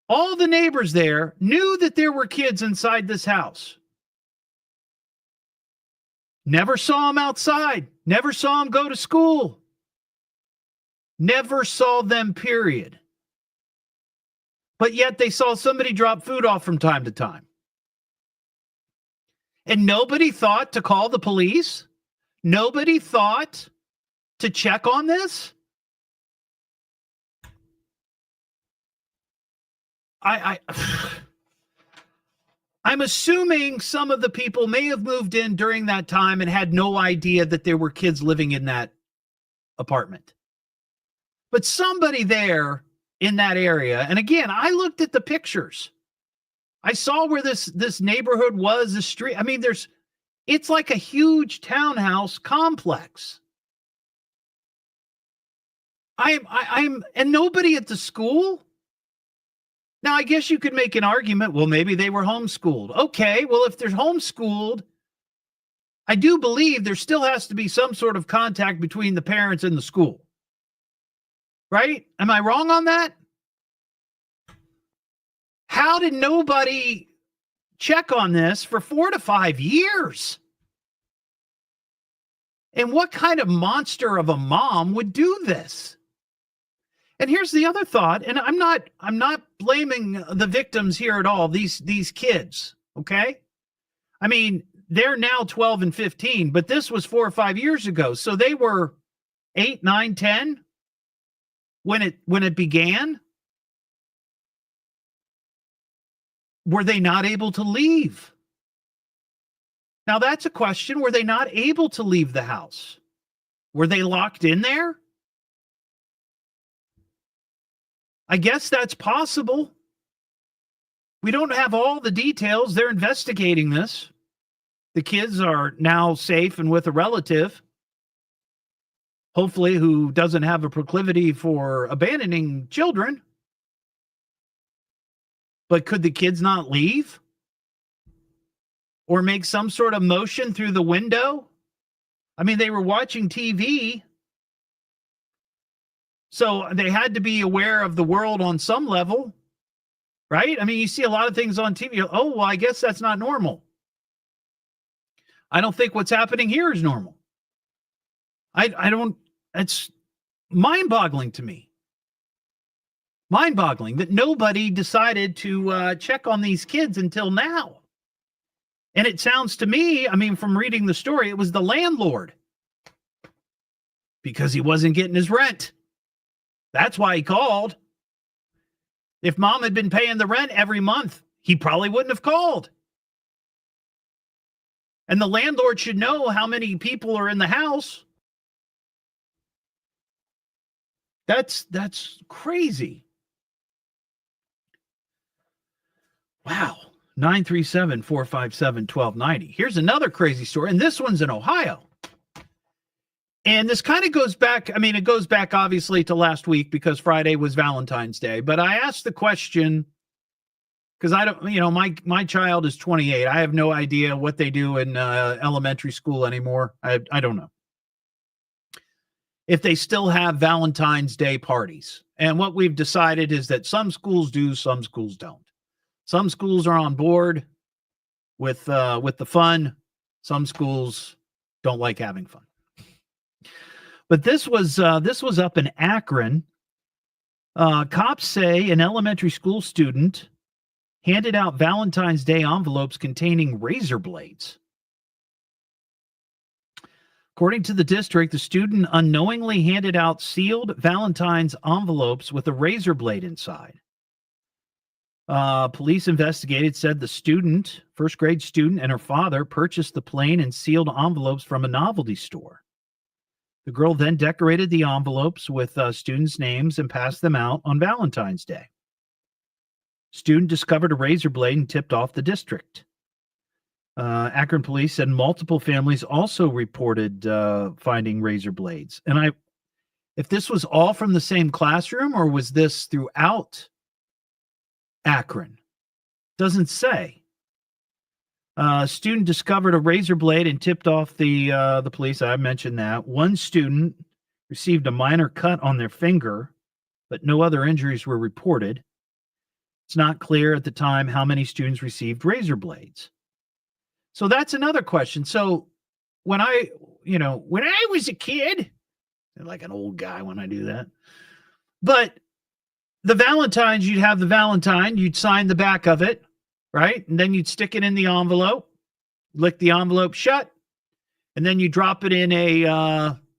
all the neighbors there knew that there were kids inside this house. Never saw them outside. Never saw them go to school. Never saw them, period. But yet they saw somebody drop food off from time to time. And nobody thought to call the police? Nobody thought to check on this? I'm assuming some of the people may have moved in during that time and had no idea that there were kids living in that apartment. But somebody there in that area, and again, I looked at the pictures. I saw where this neighborhood was, the street. I mean, it's like a huge townhouse complex. And nobody at the school. Now, I guess you could make an argument, well, maybe they were homeschooled. Okay, well, if they're homeschooled, I do believe there still has to be some sort of contact between the parents and the school. Right? Am I wrong on that? How did nobody check on this for 4 to 5 years? And what kind of monster of a mom would do this? And here's the other thought, and I'm not blaming the victims here at all, these kids, okay? I mean, they're now 12 and 15, but this was 4 or 5 years ago. So they were 8, 9, 10 when it began. Were they not able to leave? Now that's a question. Were they not able to leave the house? Were they locked in there? I guess that's possible. We don't have all the details. They're investigating this. The kids are now safe and with a relative, hopefully, who doesn't have a proclivity for abandoning children. But could the kids not leave? Or make some sort of motion through the window? I mean, they were watching TV. So they had to be aware of the world on some level, right? I mean, you see a lot of things on TV. Oh, well, I guess that's not normal. I don't think what's happening here is normal. I don't, it's mind-boggling to me. Mind-boggling that nobody decided to check on these kids until now. And it sounds to me, I mean, from reading the story, it was the landlord. Because he wasn't getting his rent. That's why he called. If mom had been paying the rent every month, he probably wouldn't have called. And the landlord should know how many people are in the house. That's crazy. Wow. 937-457-1290. Here's another crazy story, and this one's in Ohio. And this kind of goes back, I mean, it goes back obviously to last week because Friday was Valentine's Day. But I asked the question because I don't, you know, my child is 28. I have no idea what they do in elementary school anymore. I don't know. if they still have Valentine's Day parties. And what we've decided is that some schools do, some schools don't. Some schools are on board with the fun. Some schools don't like having fun. But this was up in Akron. Cops say an elementary school student handed out Valentine's Day envelopes containing razor blades. According to the district, the student unknowingly handed out sealed Valentine's envelopes with a razor blade inside. Police investigated, said the student, first grade student, and her father purchased the plain and sealed envelopes from a novelty store. The girl then decorated the envelopes with students' names and passed them out on Valentine's Day. Student discovered a razor blade and tipped off the district. Akron police said multiple families also reported finding razor blades. And if this was all from the same classroom or was this throughout Akron, doesn't say. Student discovered a razor blade and tipped off the police. I mentioned that. One student received a minor cut on their finger, but no other injuries were reported. It's not clear at the time how many students received razor blades. So that's another question. So when I was a kid, like an old guy when I do that, but the Valentines, you'd have the Valentine, you'd sign the back of it, right? And then you'd stick it in the envelope, lick the envelope shut, and then you drop it in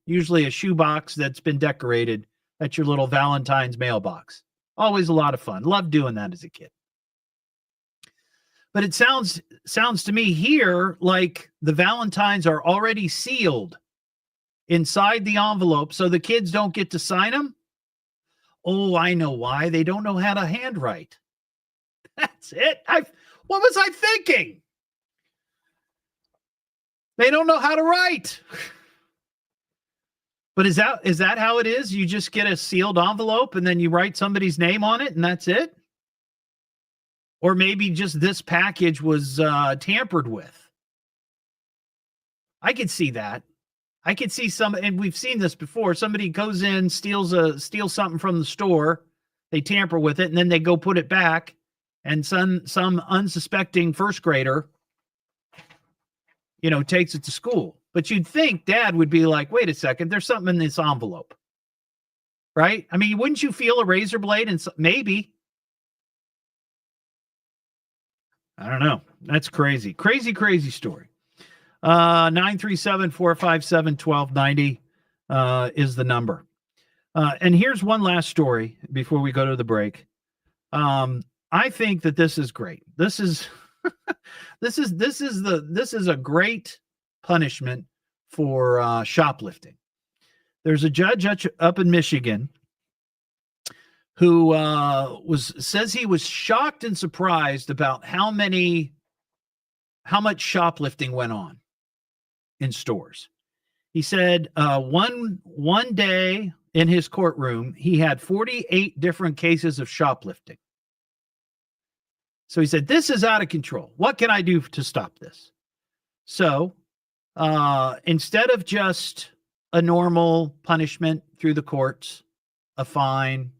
usually a shoebox that's been decorated. That's your little Valentine's mailbox. Always a lot of fun. Loved doing that as a kid. But it sounds to me here like the Valentines are already sealed inside the envelope, so the kids don't get to sign them. Oh, I know why. They don't know how to handwrite. That's it. What was I thinking? They don't know how to write. But is that how it is? You just get a sealed envelope and then you write somebody's name on it and that's it? Or maybe just this package was tampered with. I could see that. I could see and we've seen this before. Somebody goes in, steals something from the store, they tamper with it, and then they go put it back, and some unsuspecting first grader, takes it to school. But you'd think Dad would be like, wait a second, there's something in this envelope. Right? I mean, wouldn't you feel a razor blade? And maybe. I don't know. That's crazy. Crazy story. 937-457-1290 is the number. And here's one last story before we go to the break. I think that this is great. This is this is a great punishment for shoplifting. There's a judge up in Michigan who says he was shocked and surprised about how much shoplifting went on in stores. He said one day in his courtroom, he had 48 different cases of shoplifting. So he said, this is out of control. What can I do to stop this? So instead of just a normal punishment through the courts, a fine,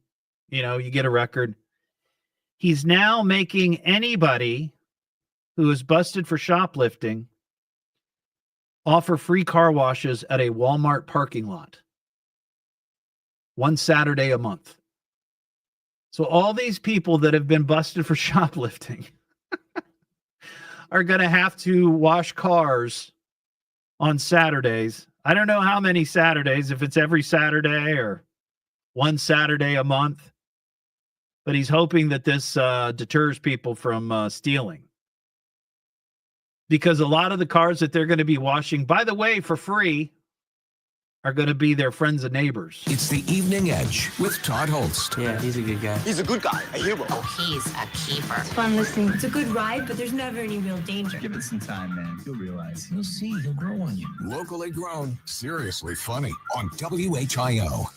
you get a record, he's now making anybody who is busted for shoplifting offer free car washes at a Walmart parking lot. One Saturday a month. So all these people that have been busted for shoplifting are going to have to wash cars on Saturdays. I don't know how many Saturdays, if it's every Saturday or one Saturday a month, but he's hoping that this deters people from stealing. Because a lot of the cars that they're going to be washing, by the way, for free, are going to be their friends and neighbors. It's the Evening Edge with Todd Hollst. Yeah, he's a good guy. He's a good guy, a hero. Oh, he's a keeper. It's fun listening. It's a good ride, but there's never any real danger. Give it some time, man. You'll realize. You'll see. He'll grow on you. Locally grown, seriously funny on WHIO.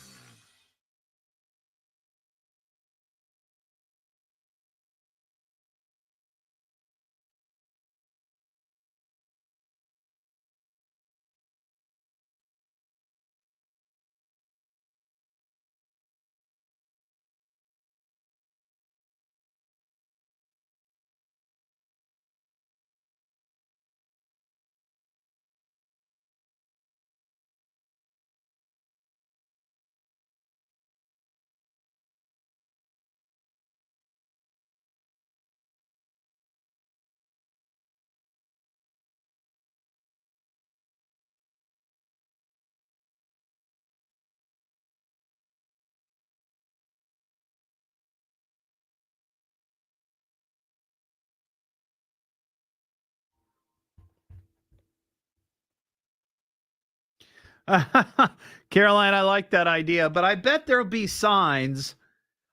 Caroline, I like that idea, but I bet there'll be signs.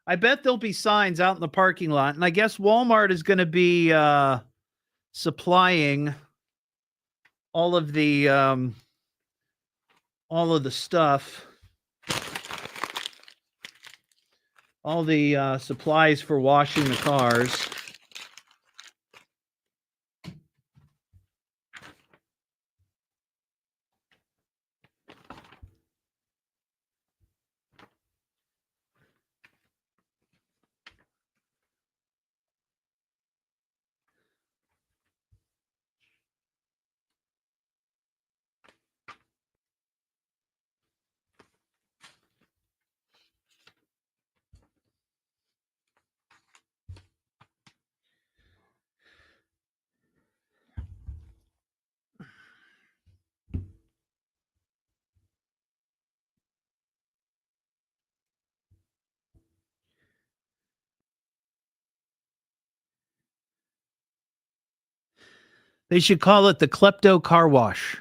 I bet there'll be signs out in the parking lot, and I guess Walmart is going to be supplying all of the stuff, all the supplies for washing the cars. They should call it the Klepto Car Wash.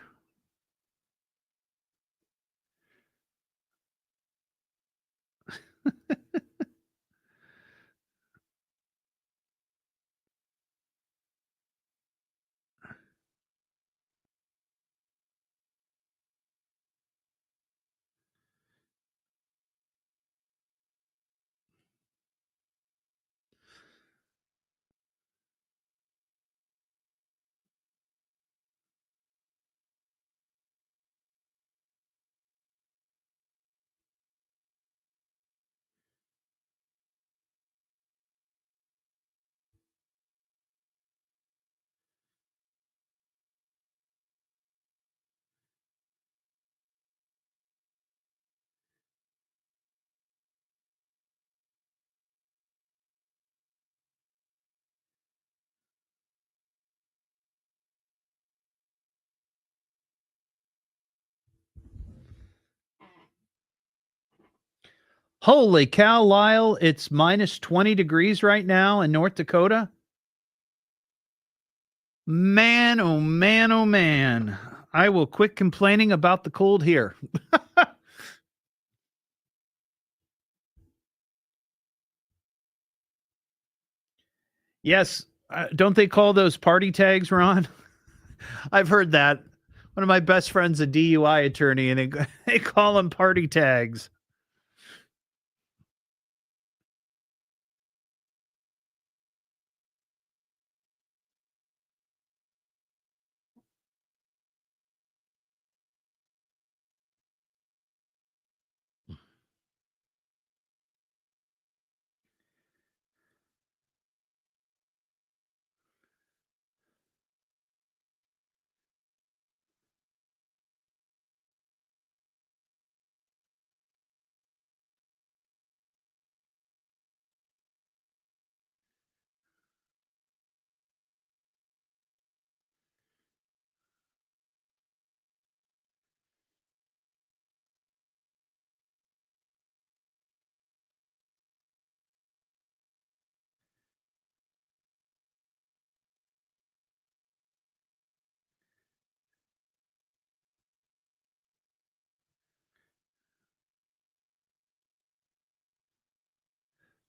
Holy cow, Lyle. It's minus 20 degrees right now in North Dakota. Man, oh man, oh man. I will quit complaining about the cold here. Yes. Don't they call those party tags, Ron? I've heard that. One of my best friends, a DUI attorney, and they call them party tags.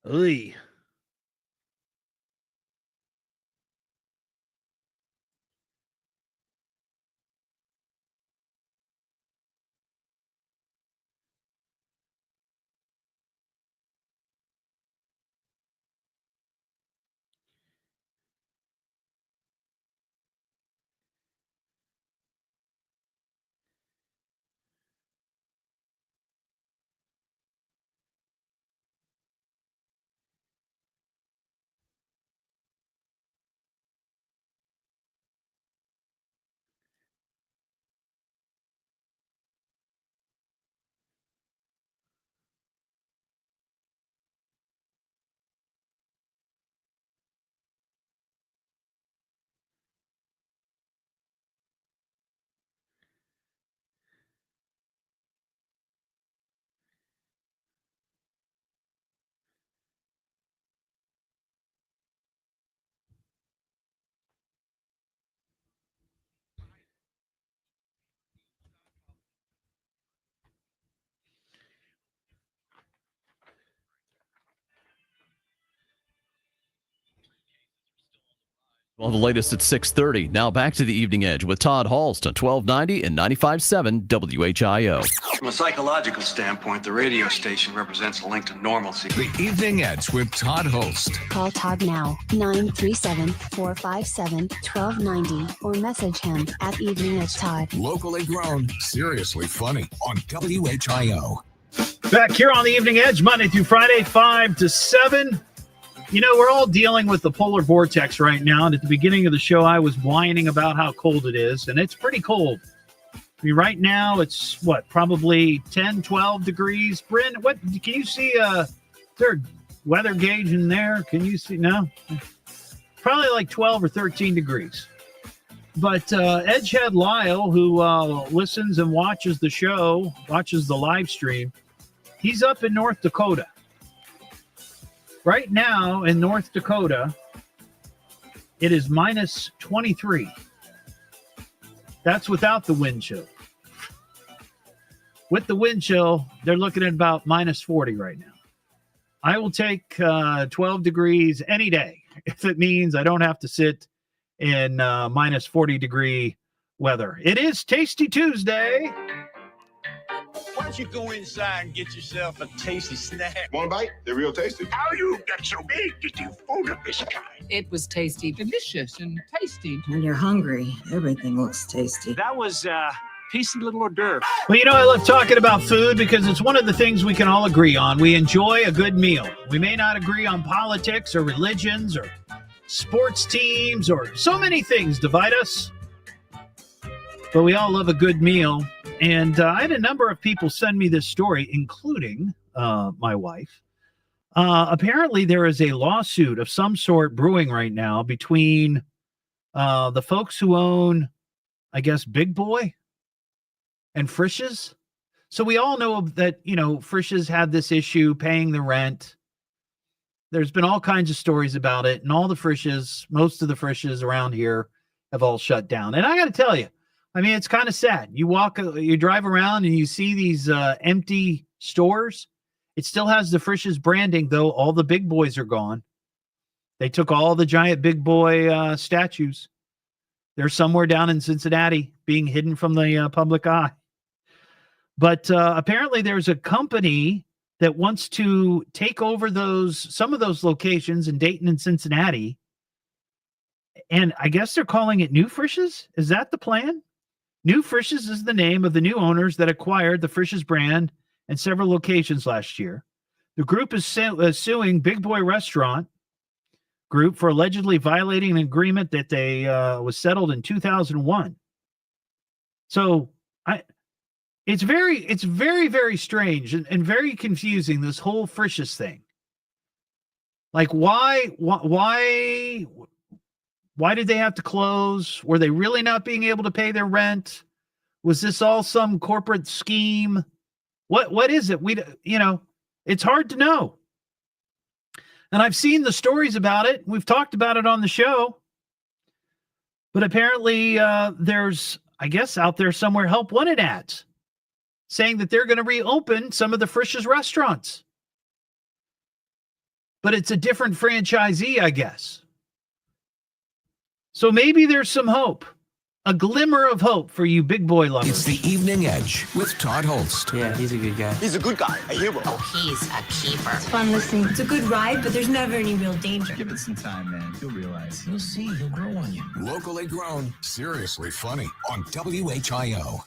Oy. Well, the latest at 6:30. Now back to the Evening Edge with Todd Hollst on 1290 and 95.7 WHIO. From a psychological standpoint, the radio station represents a link to normalcy. The Evening Edge with Todd Hollst. Call Todd now, 937-457-1290, or message him at Evening Edge Todd. Locally grown, seriously funny on WHIO. Back here on the Evening Edge, Monday through Friday, 5 to 7. You know, we're all dealing with the polar vortex right now. And at the beginning of the show, I was whining about how cold it is. And it's pretty cold. I mean, right now, it's probably 10, 12 degrees. Bryn, can you see? Is there a weather gauge in there? Can you see? No? Probably like 12 or 13 degrees. But Edgehead Lyle, who listens and watches the show, watches the live stream, he's up in North Dakota. Right now in North Dakota, it is minus 23. That's without the wind chill. With the wind chill, they're looking at about minus 40 right now. I will take 12 degrees any day if it means I don't have to sit in minus 40 degree weather. It is Tasty Tuesday. Why don't you go inside and get yourself a tasty snack? Want a bite? They're real tasty. How you got so big that you food of this kind? It was tasty, delicious, and tasty. When you're hungry, everything looks tasty. That was tasty little hors d'oeuvre. Well, you know, I love talking about food because it's one of the things we can all agree on. We enjoy a good meal. We may not agree on politics or religions or sports teams or so many things divide us, but we all love a good meal. And I had a number of people send me this story, including my wife. Apparently, there is a lawsuit of some sort brewing right now between the folks who own, I guess, Big Boy and Frisch's. So we all know that, you know, Frisch's had this issue paying the rent. There's been all kinds of stories about it. And all the Frisch's, most of the Frisch's around here have all shut down. And I got to tell you, I mean, it's kind of sad. You drive around and you see these empty stores. It still has the Frisch's branding, though. All the Big Boys are gone. They took all the giant Big Boy statues. They're somewhere down in Cincinnati being hidden from the public eye. But apparently there's a company that wants to take over some of those locations in Dayton and Cincinnati. And I guess they're calling it New Frisch's. Is that the plan? New Frisch's is the name of the new owners that acquired the Frisch's brand and several locations last year. The group is suing Big Boy Restaurant Group for allegedly violating an agreement that they was settled in 2001. So it's very, very strange and very confusing, this whole Frisch's thing. Like, why did they have to close? Were they really not being able to pay their rent? Was this all some corporate scheme? What is it? It's hard to know. And I've seen the stories about it. We've talked about it on the show. But apparently there's, I guess, out there somewhere help wanted ads saying that they're going to reopen some of the Frisch's restaurants. But it's a different franchisee, I guess. So maybe there's some hope, a glimmer of hope for you Big Boy lovers. It's the Evening Edge with Todd Hollst. Yeah, he's a good guy. He's a good guy, a hero. Oh, he's a keeper. It's fun listening. It's a good ride, but there's never any real danger. Give it some time, man. You'll realize. You'll see. He'll grow on you. Locally grown, seriously funny on WHIO.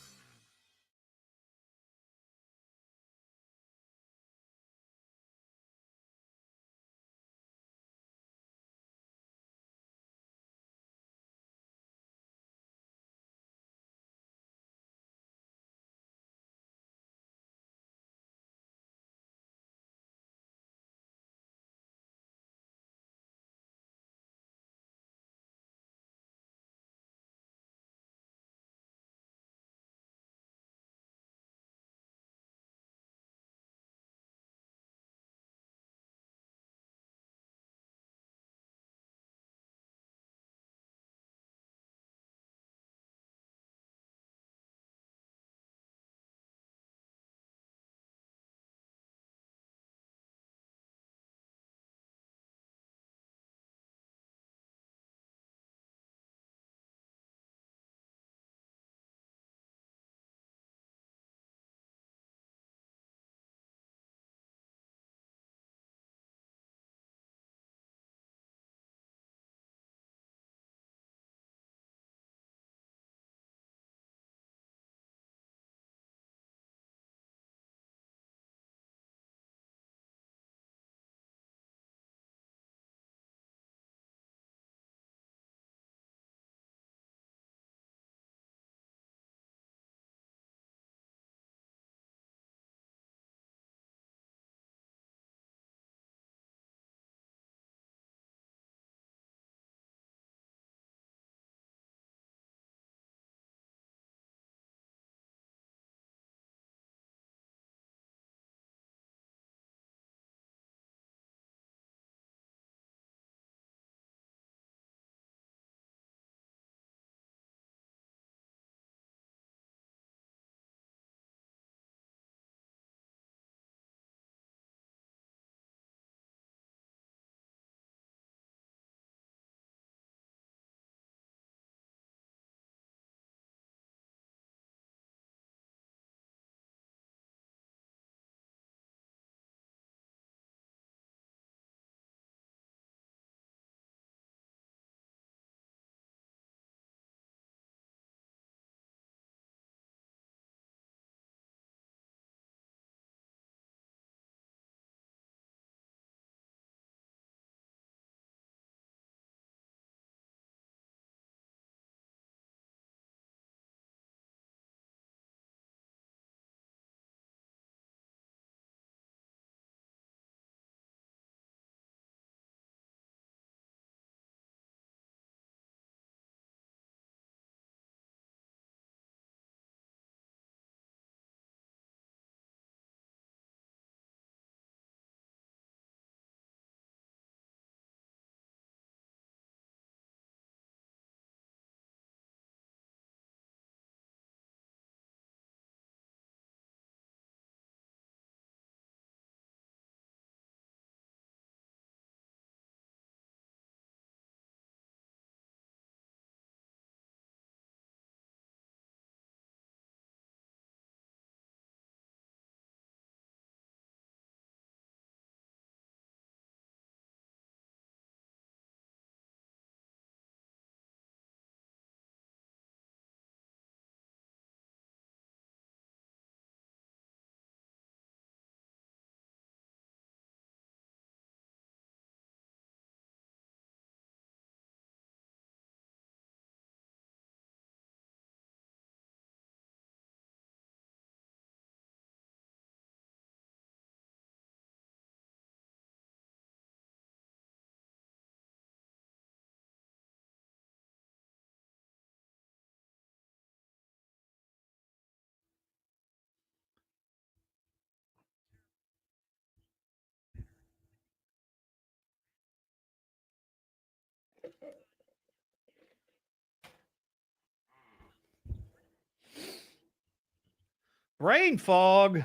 Brain fog.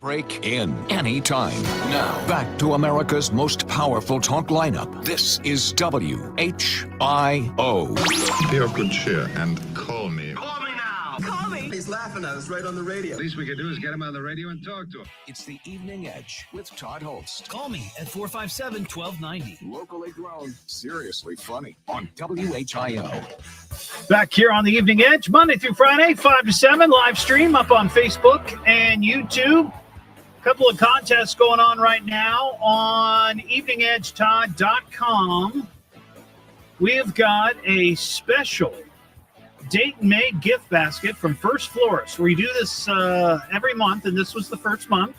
Break in anytime. Now, back to America's most powerful talk lineup. This is WHIO. Be of good cheer and call me. Call me now! Call me! He's laughing at us right on the radio. Least we can do is get him on the radio and talk to him. It's the Evening Edge with Todd Hollst. Call me at 457-1290. Locally grown, seriously funny on WHIO. Back here on the Evening Edge, Monday through Friday, 5 to 7, live stream up on Facebook and YouTube. Couple of contests going on right now on eveningedgetodd.com. We have got a special Dayton-made gift basket from First Florist. We do this every month, and this was the first month.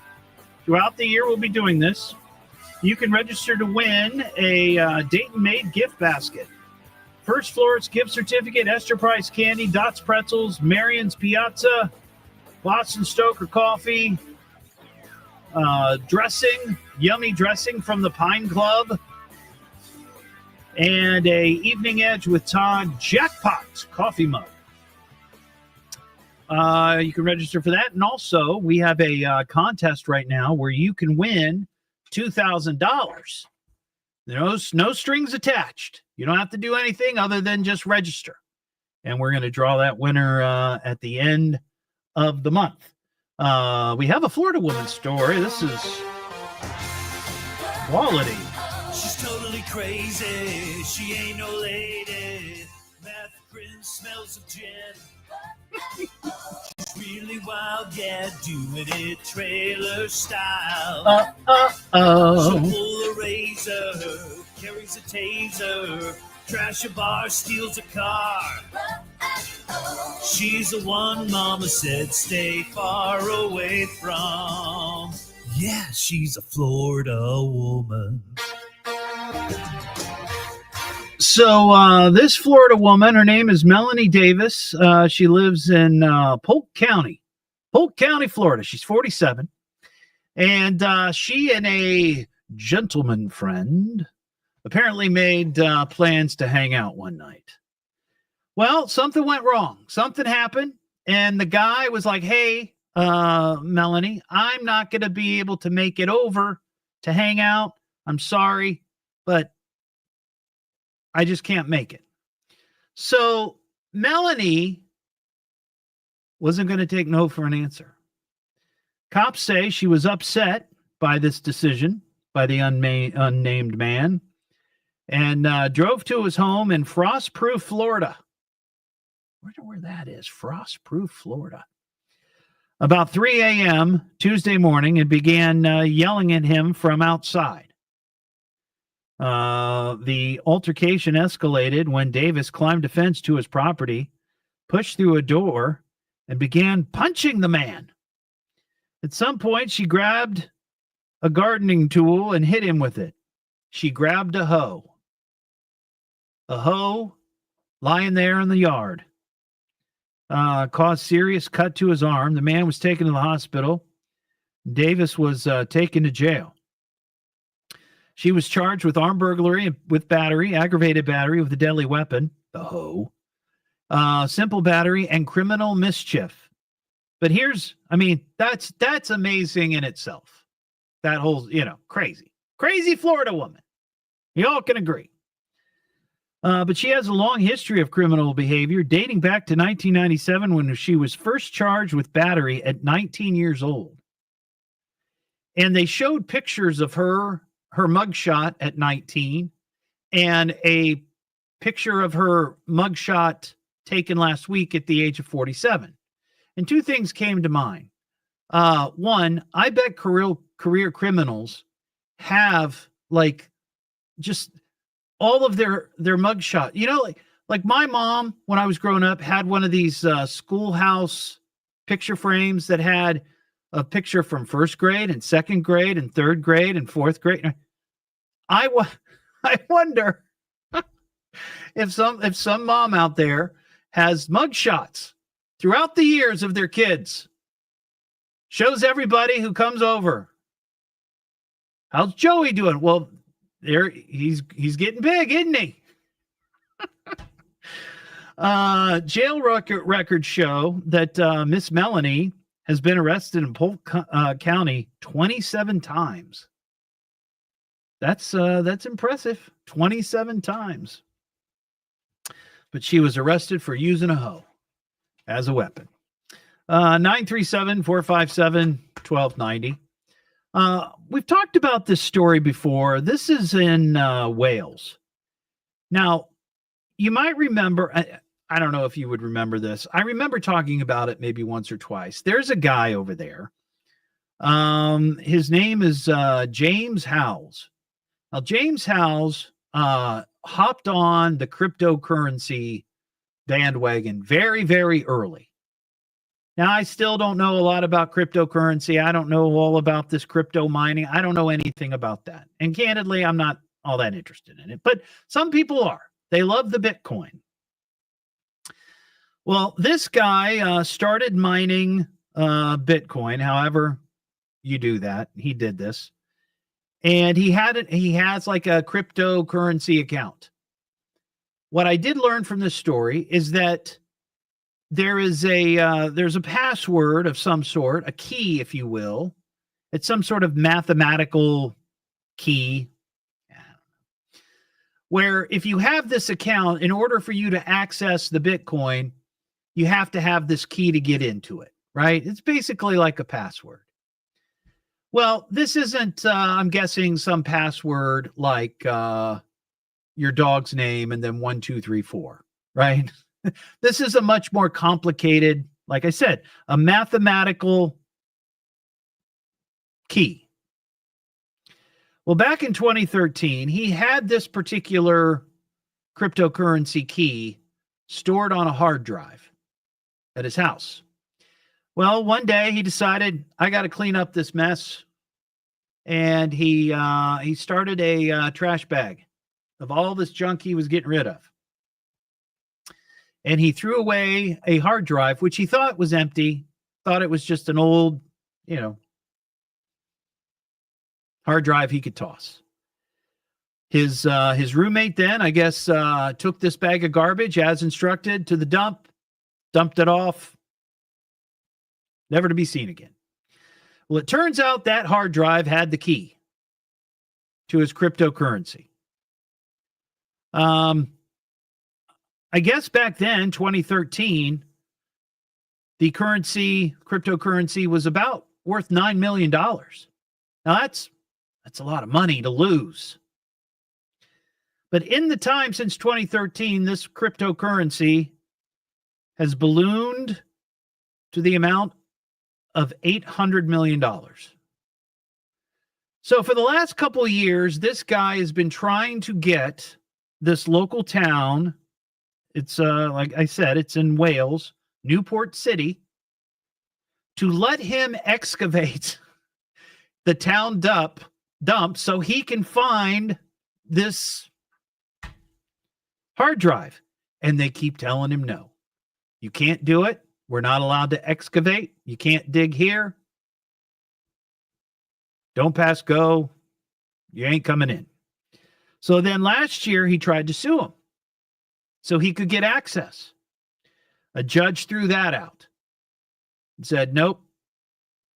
Throughout the year, we'll be doing this. You can register to win a Dayton-made gift basket. First Florist gift certificate, Esther Price Candy, Dots Pretzels, Marion's Piazza, Boston Stoker Coffee, dressing, yummy dressing from the Pine Club, and a Evening Edge with Todd jackpot coffee mug. You can register for that. And also, we have a contest right now where you can win $2,000. No strings attached. You don't have to do anything other than just register. And we're going to draw that winner at the end of the month. We have a Florida woman story. This is quality. She's totally crazy. She ain't no lady. Meth grin smells of gin. She's really wild, yeah, doing it trailer style. She'll pull a razor, carries a taser, trash a bar, steals a car. She's the one Mama said stay far away from. Yeah, she's a Florida woman. So this Florida woman, her name is Melanie Davis. She lives in Polk County, Florida. She's 47. And she and a gentleman friend apparently made plans to hang out one night. Well, something went wrong. Something happened. And the guy was like, hey, Melanie, I'm not going to be able to make it over to hang out. I'm sorry, but I just can't make it. So Melanie wasn't going to take no for an answer. Cops say she was upset by this decision by the unnamed man and drove to his home in Frostproof, Florida. I wonder where that is. Frostproof, Florida. About 3 a.m. Tuesday morning and began yelling at him from outside. The altercation escalated when Davis climbed a fence to his property, pushed through a door, and began punching the man. At some point, she grabbed a gardening tool and hit him with it. She grabbed a hoe. A hoe lying there in the yard. Caused serious cut to his arm. The man was taken to the hospital. Davis was taken to jail. She was charged with armed burglary with battery, aggravated battery with a deadly weapon, the hoe, simple battery, and criminal mischief. But that's amazing in itself. That whole, crazy Florida woman. You all can agree. But she has a long history of criminal behavior dating back to 1997 when she was first charged with battery at 19 years old. And they showed pictures of her mugshot at 19 and a picture of her mugshot taken last week at the age of 47. And two things came to mind. One, I bet career criminals have just all of their mugshot. Like my mom, when I was growing up, had one of these schoolhouse picture frames that had a picture from first grade and second grade and third grade and fourth grade. I wonder if some mom out there has mugshots throughout the years of their kids. Shows everybody who comes over. How's Joey doing? Well, he's getting big, isn't he? Jail records show that Miss Melanie has been arrested in Polk County 27 times. That's impressive. 27 times. But she was arrested for using a hoe as a weapon. 937-457-1290. We've talked about this story before. This is in Wales. Now, you might remember, I don't know if you would remember this. I remember talking about it maybe once or twice. There's a guy over there. His name is James Howells. Now, James Howells hopped on the cryptocurrency bandwagon very, very early. Now, I still don't know a lot about cryptocurrency. I don't know all about this crypto mining. I don't know anything about that. And candidly, I'm not all that interested in it. But some people are. They love the Bitcoin. Well, this guy started mining Bitcoin. However you do that. He did this. And he has like a cryptocurrency account. What I did learn from this story is that there's a password of some sort, a key, if you will. It's some sort of mathematical key. Where if you have this account, in order for you to access the Bitcoin, you have to have this key to get into it, right? It's basically like a password. Well, this isn't, I'm guessing, some password like your dog's name and then 1, 2, 3, 4, right? This is a much more complicated, like I said, a mathematical key. Well, back in 2013, he had this particular cryptocurrency key stored on a hard drive at his house. Well, one day he decided, I got to clean up this mess. And he started a trash bag of all this junk he was getting rid of. And he threw away a hard drive, which he thought was empty, thought it was just an old, hard drive he could toss. His roommate then, I guess, took this bag of garbage as instructed to the dump, dumped it off, never to be seen again. Well, it turns out that hard drive had the key to his cryptocurrency. I guess back then, 2013, the cryptocurrency was about worth $9 million. Now that's a lot of money to lose. But in the time since 2013, this cryptocurrency has ballooned to the amount of $800 million. So for the last couple of years, this guy has been trying to get this local town, it's like I said, it's in Wales, Newport City, to let him excavate the town dump so he can find this hard drive. And they keep telling him no. You can't do it. We're not allowed to excavate. You can't dig here. Don't pass go. You ain't coming in. So then last year he tried to sue him so he could get access. A judge threw that out and said, nope,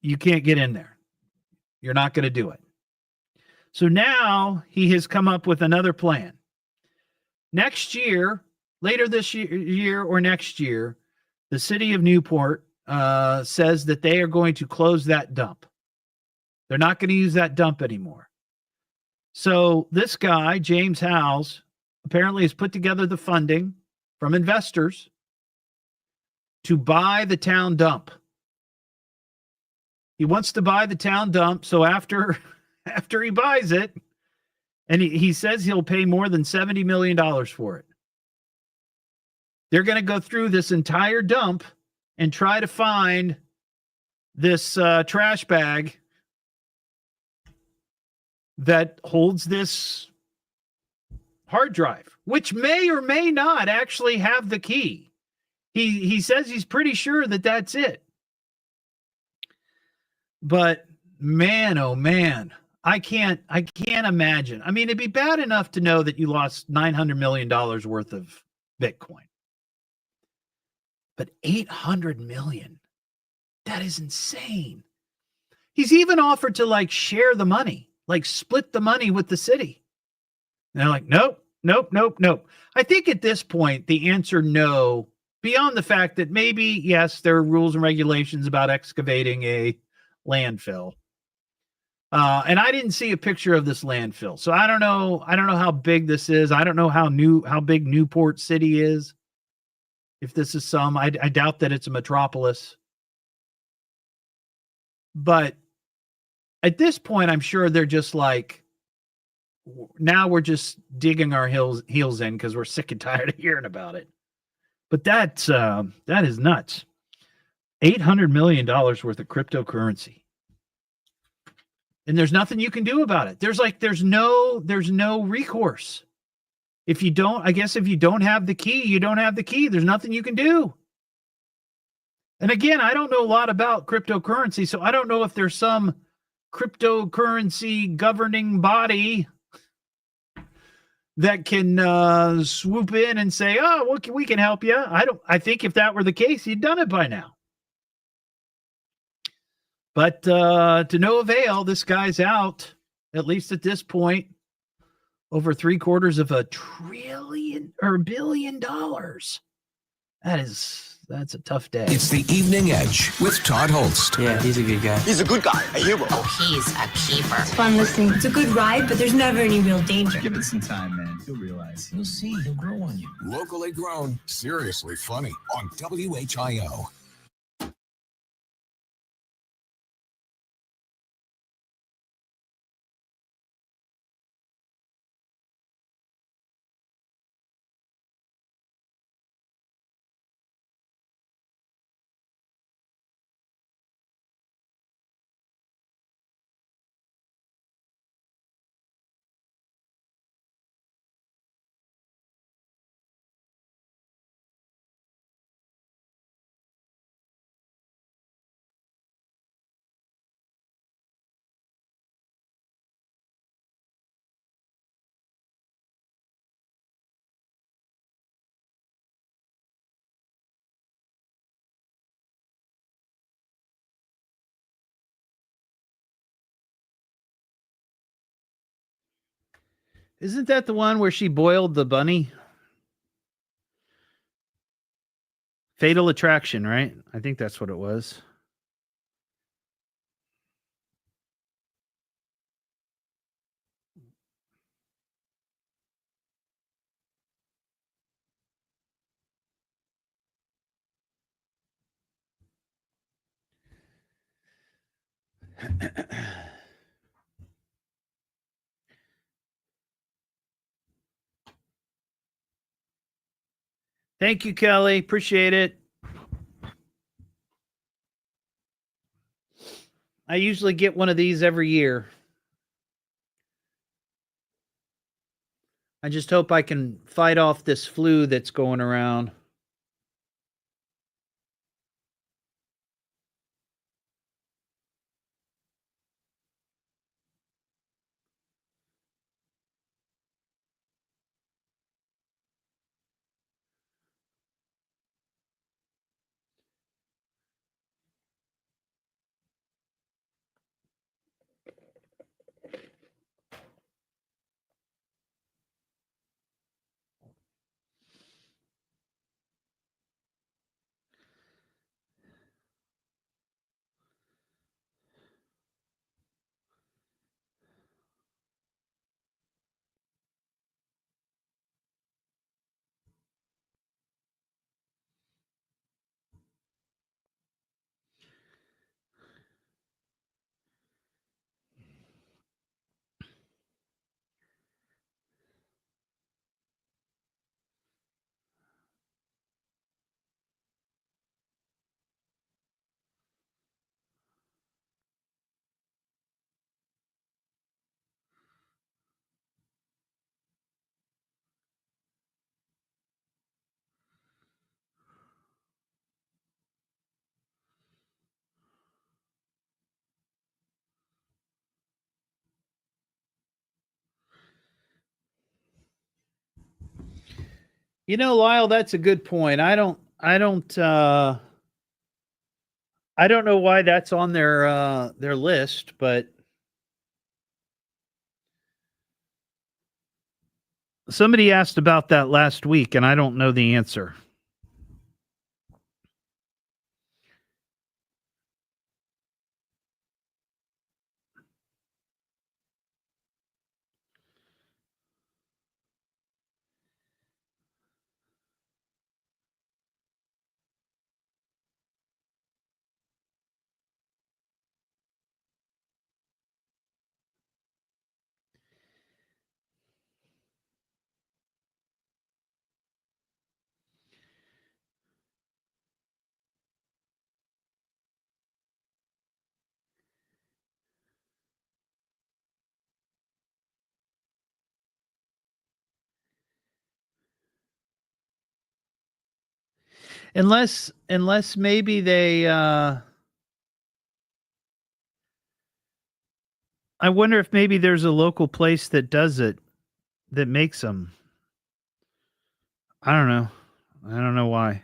you can't get in there. You're not going to do it. So now he has come up with another plan. Next year, later this year or next year, the city of Newport says that they are going to close that dump. They're not going to use that dump anymore. So this guy, James Howes, apparently has put together the funding from investors to buy the town dump. He wants to buy the town dump. So after he buys it, and he says he'll pay more than $70 million for it. They're going to go through this entire dump and try to find this trash bag that holds this hard drive, which may or may not actually have the key. He says he's pretty sure that that's it. But man, oh man, I can't imagine. I mean, it'd be bad enough to know that you lost $900 million worth of Bitcoin. But $800 million, that is insane. He's even offered to share the money, split the money with the city. And they're like, nope. I think at this point, the answer no, beyond the fact that maybe, yes, there are rules and regulations about excavating a landfill. And I didn't see a picture of this landfill. So I don't know how big this is. I don't know how big Newport City is. If this is I doubt that it's a metropolis. But at this point, I'm sure they're just now we're just digging our heels in because we're sick and tired of hearing about it. But that is nuts. $800 million worth of cryptocurrency. And there's nothing you can do about it. There's no recourse. If you don't have the key, you don't have the key. There's nothing you can do. And again, I don't know a lot about cryptocurrency, so I don't know if there's some cryptocurrency governing body that can swoop in and say, oh, well, we can help you. I think if that were the case, he'd done it by now. But to no avail, this guy's out, at least at this point, over $750 billion. That's a tough day. It's the Evening Edge with Todd Hollst. Yeah, he's a good guy. He's a good guy, a hero. Oh, he's a keeper. It's fun listening. It's a good ride, but there's never any real danger. Give it some time, man. You'll realize. You'll see. He'll grow on you. Locally grown, seriously funny on WHIO. Isn't that the one where she boiled the bunny? Fatal Attraction, right? I think that's what it was. Thank you, Kelly. Appreciate it. I usually get one of these every year. I just hope I can fight off this flu that's going around. Lyle, that's a good point. I don't know why that's on their list, but somebody asked about that last week, and I don't know the answer. Unless maybe they I wonder if maybe there's a local place that does it, that makes them. I don't know. I don't know why.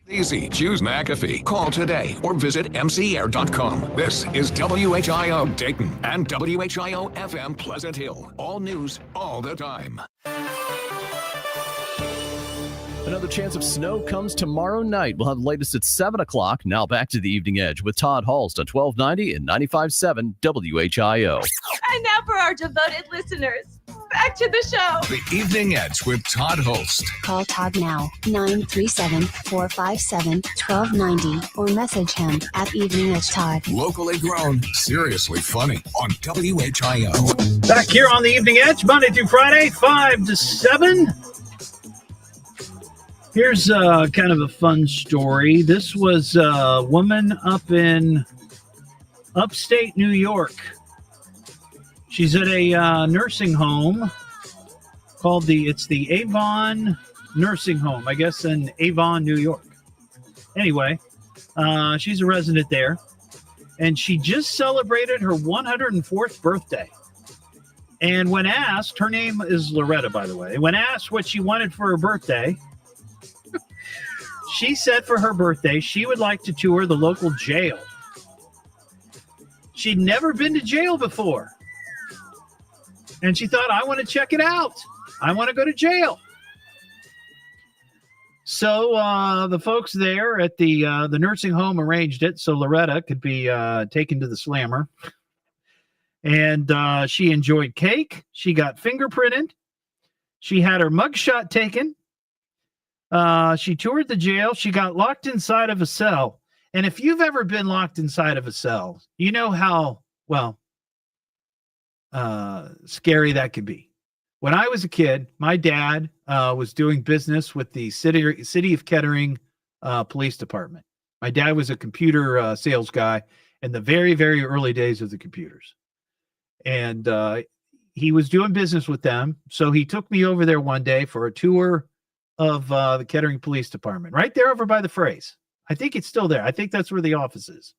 Easy. Choose McAfee. Call today or visit mcair.com. This is WHIO Dayton and WHIO FM Pleasant Hill. All news, all the time. Another chance of snow comes tomorrow night. We'll have the latest at 7 o'clock. Now back to the Evening Edge with Todd Hollst on 1290 and 95.7 WHIO. And now for our devoted listeners, back to the show. The Evening Edge with Todd Hollst. Call Todd now, 937-457-1290, or message him at Evening Edge Todd. Locally grown, seriously funny on WHIO. Back here on the Evening Edge, Monday through Friday, 5 to 7. Here's kind of a fun story. This was a woman up in upstate New York. She's at a nursing home called the Avon Nursing Home, I guess, in Avon, New York. Anyway, she's a resident there, and she just celebrated her 104th birthday. And when asked, her name is Loretta, by the way, when asked what she wanted for her birthday, she said for her birthday, she would like to tour the local jail. She'd never been to jail before. And she thought, I want to check it out. I want to go to jail. So the folks there at the nursing home arranged it so Loretta could be taken to the slammer. And she enjoyed cake. She got fingerprinted. She had her mugshot taken. She toured the jail. She got locked inside of a cell. And if you've ever been locked inside of a cell, you know how, scary that could be. When I was a kid, my dad was doing business with the City of Kettering Police Department. My dad was a computer sales guy in the very, very early days of the computers. And he was doing business with them. So he took me over there one day for a tour of the Kettering Police Department, right there over by the Phrase. I think it's still there. I think that's where the office is.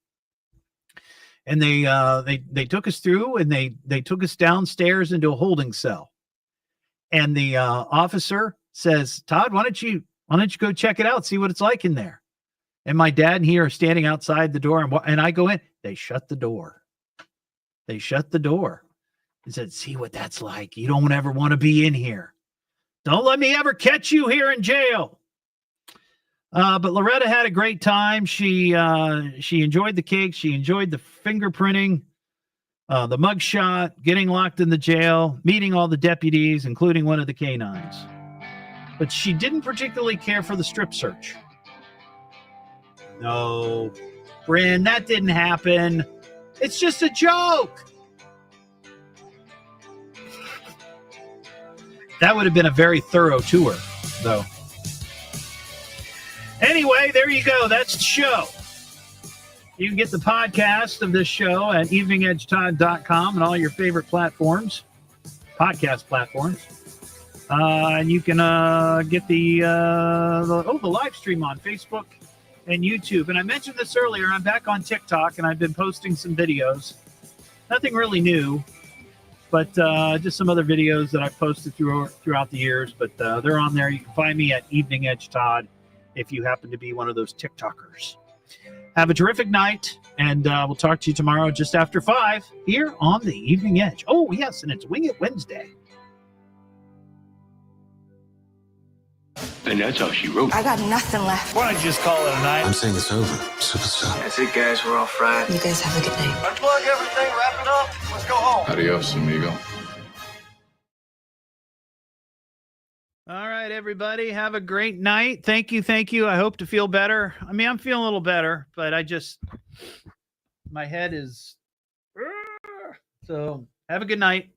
And they took us through, and they took us downstairs into a holding cell. And the officer says, "Todd, why don't you go check it out, see what it's like in there?" And my dad and he are standing outside the door, and I go in. They shut the door. They shut the door. He said, "See what that's like. You don't ever want to be in here. Don't let me ever catch you here in jail." But Loretta had a great time. She enjoyed the cake. She enjoyed the fingerprinting, the mugshot, getting locked in the jail, meeting all the deputies, including one of the canines. But she didn't particularly care for the strip search. No, Bryn, that didn't happen. It's just a joke. That would have been a very thorough tour, though. Anyway, there you go. That's the show. You can get the podcast of this show at eveningedgetodd.com and all your favorite platforms, podcast platforms. And you can get the live stream on Facebook and YouTube. And I mentioned this earlier. I'm back on TikTok, and I've been posting some videos. Nothing really new, but just some other videos that I've posted throughout the years. But they're on there. You can find me at Evening Edge Todd if you happen to be one of those TikTokers. Have a terrific night, and we'll talk to you tomorrow just after 5 here on the Evening Edge. Oh, yes, and it's Wing It Wednesday. And that's how she wrote. I got nothing left. Why don't you just call it a night? I'm saying it's over, superstar. That's it, guys. We're all fried. You guys have a good night. Unplug everything, wrap it up. Let's go home. Adios, amigo. All right, everybody. Have a great night. Thank you. I hope to feel better. I mean, I'm feeling a little better, but my head is... So, have a good night.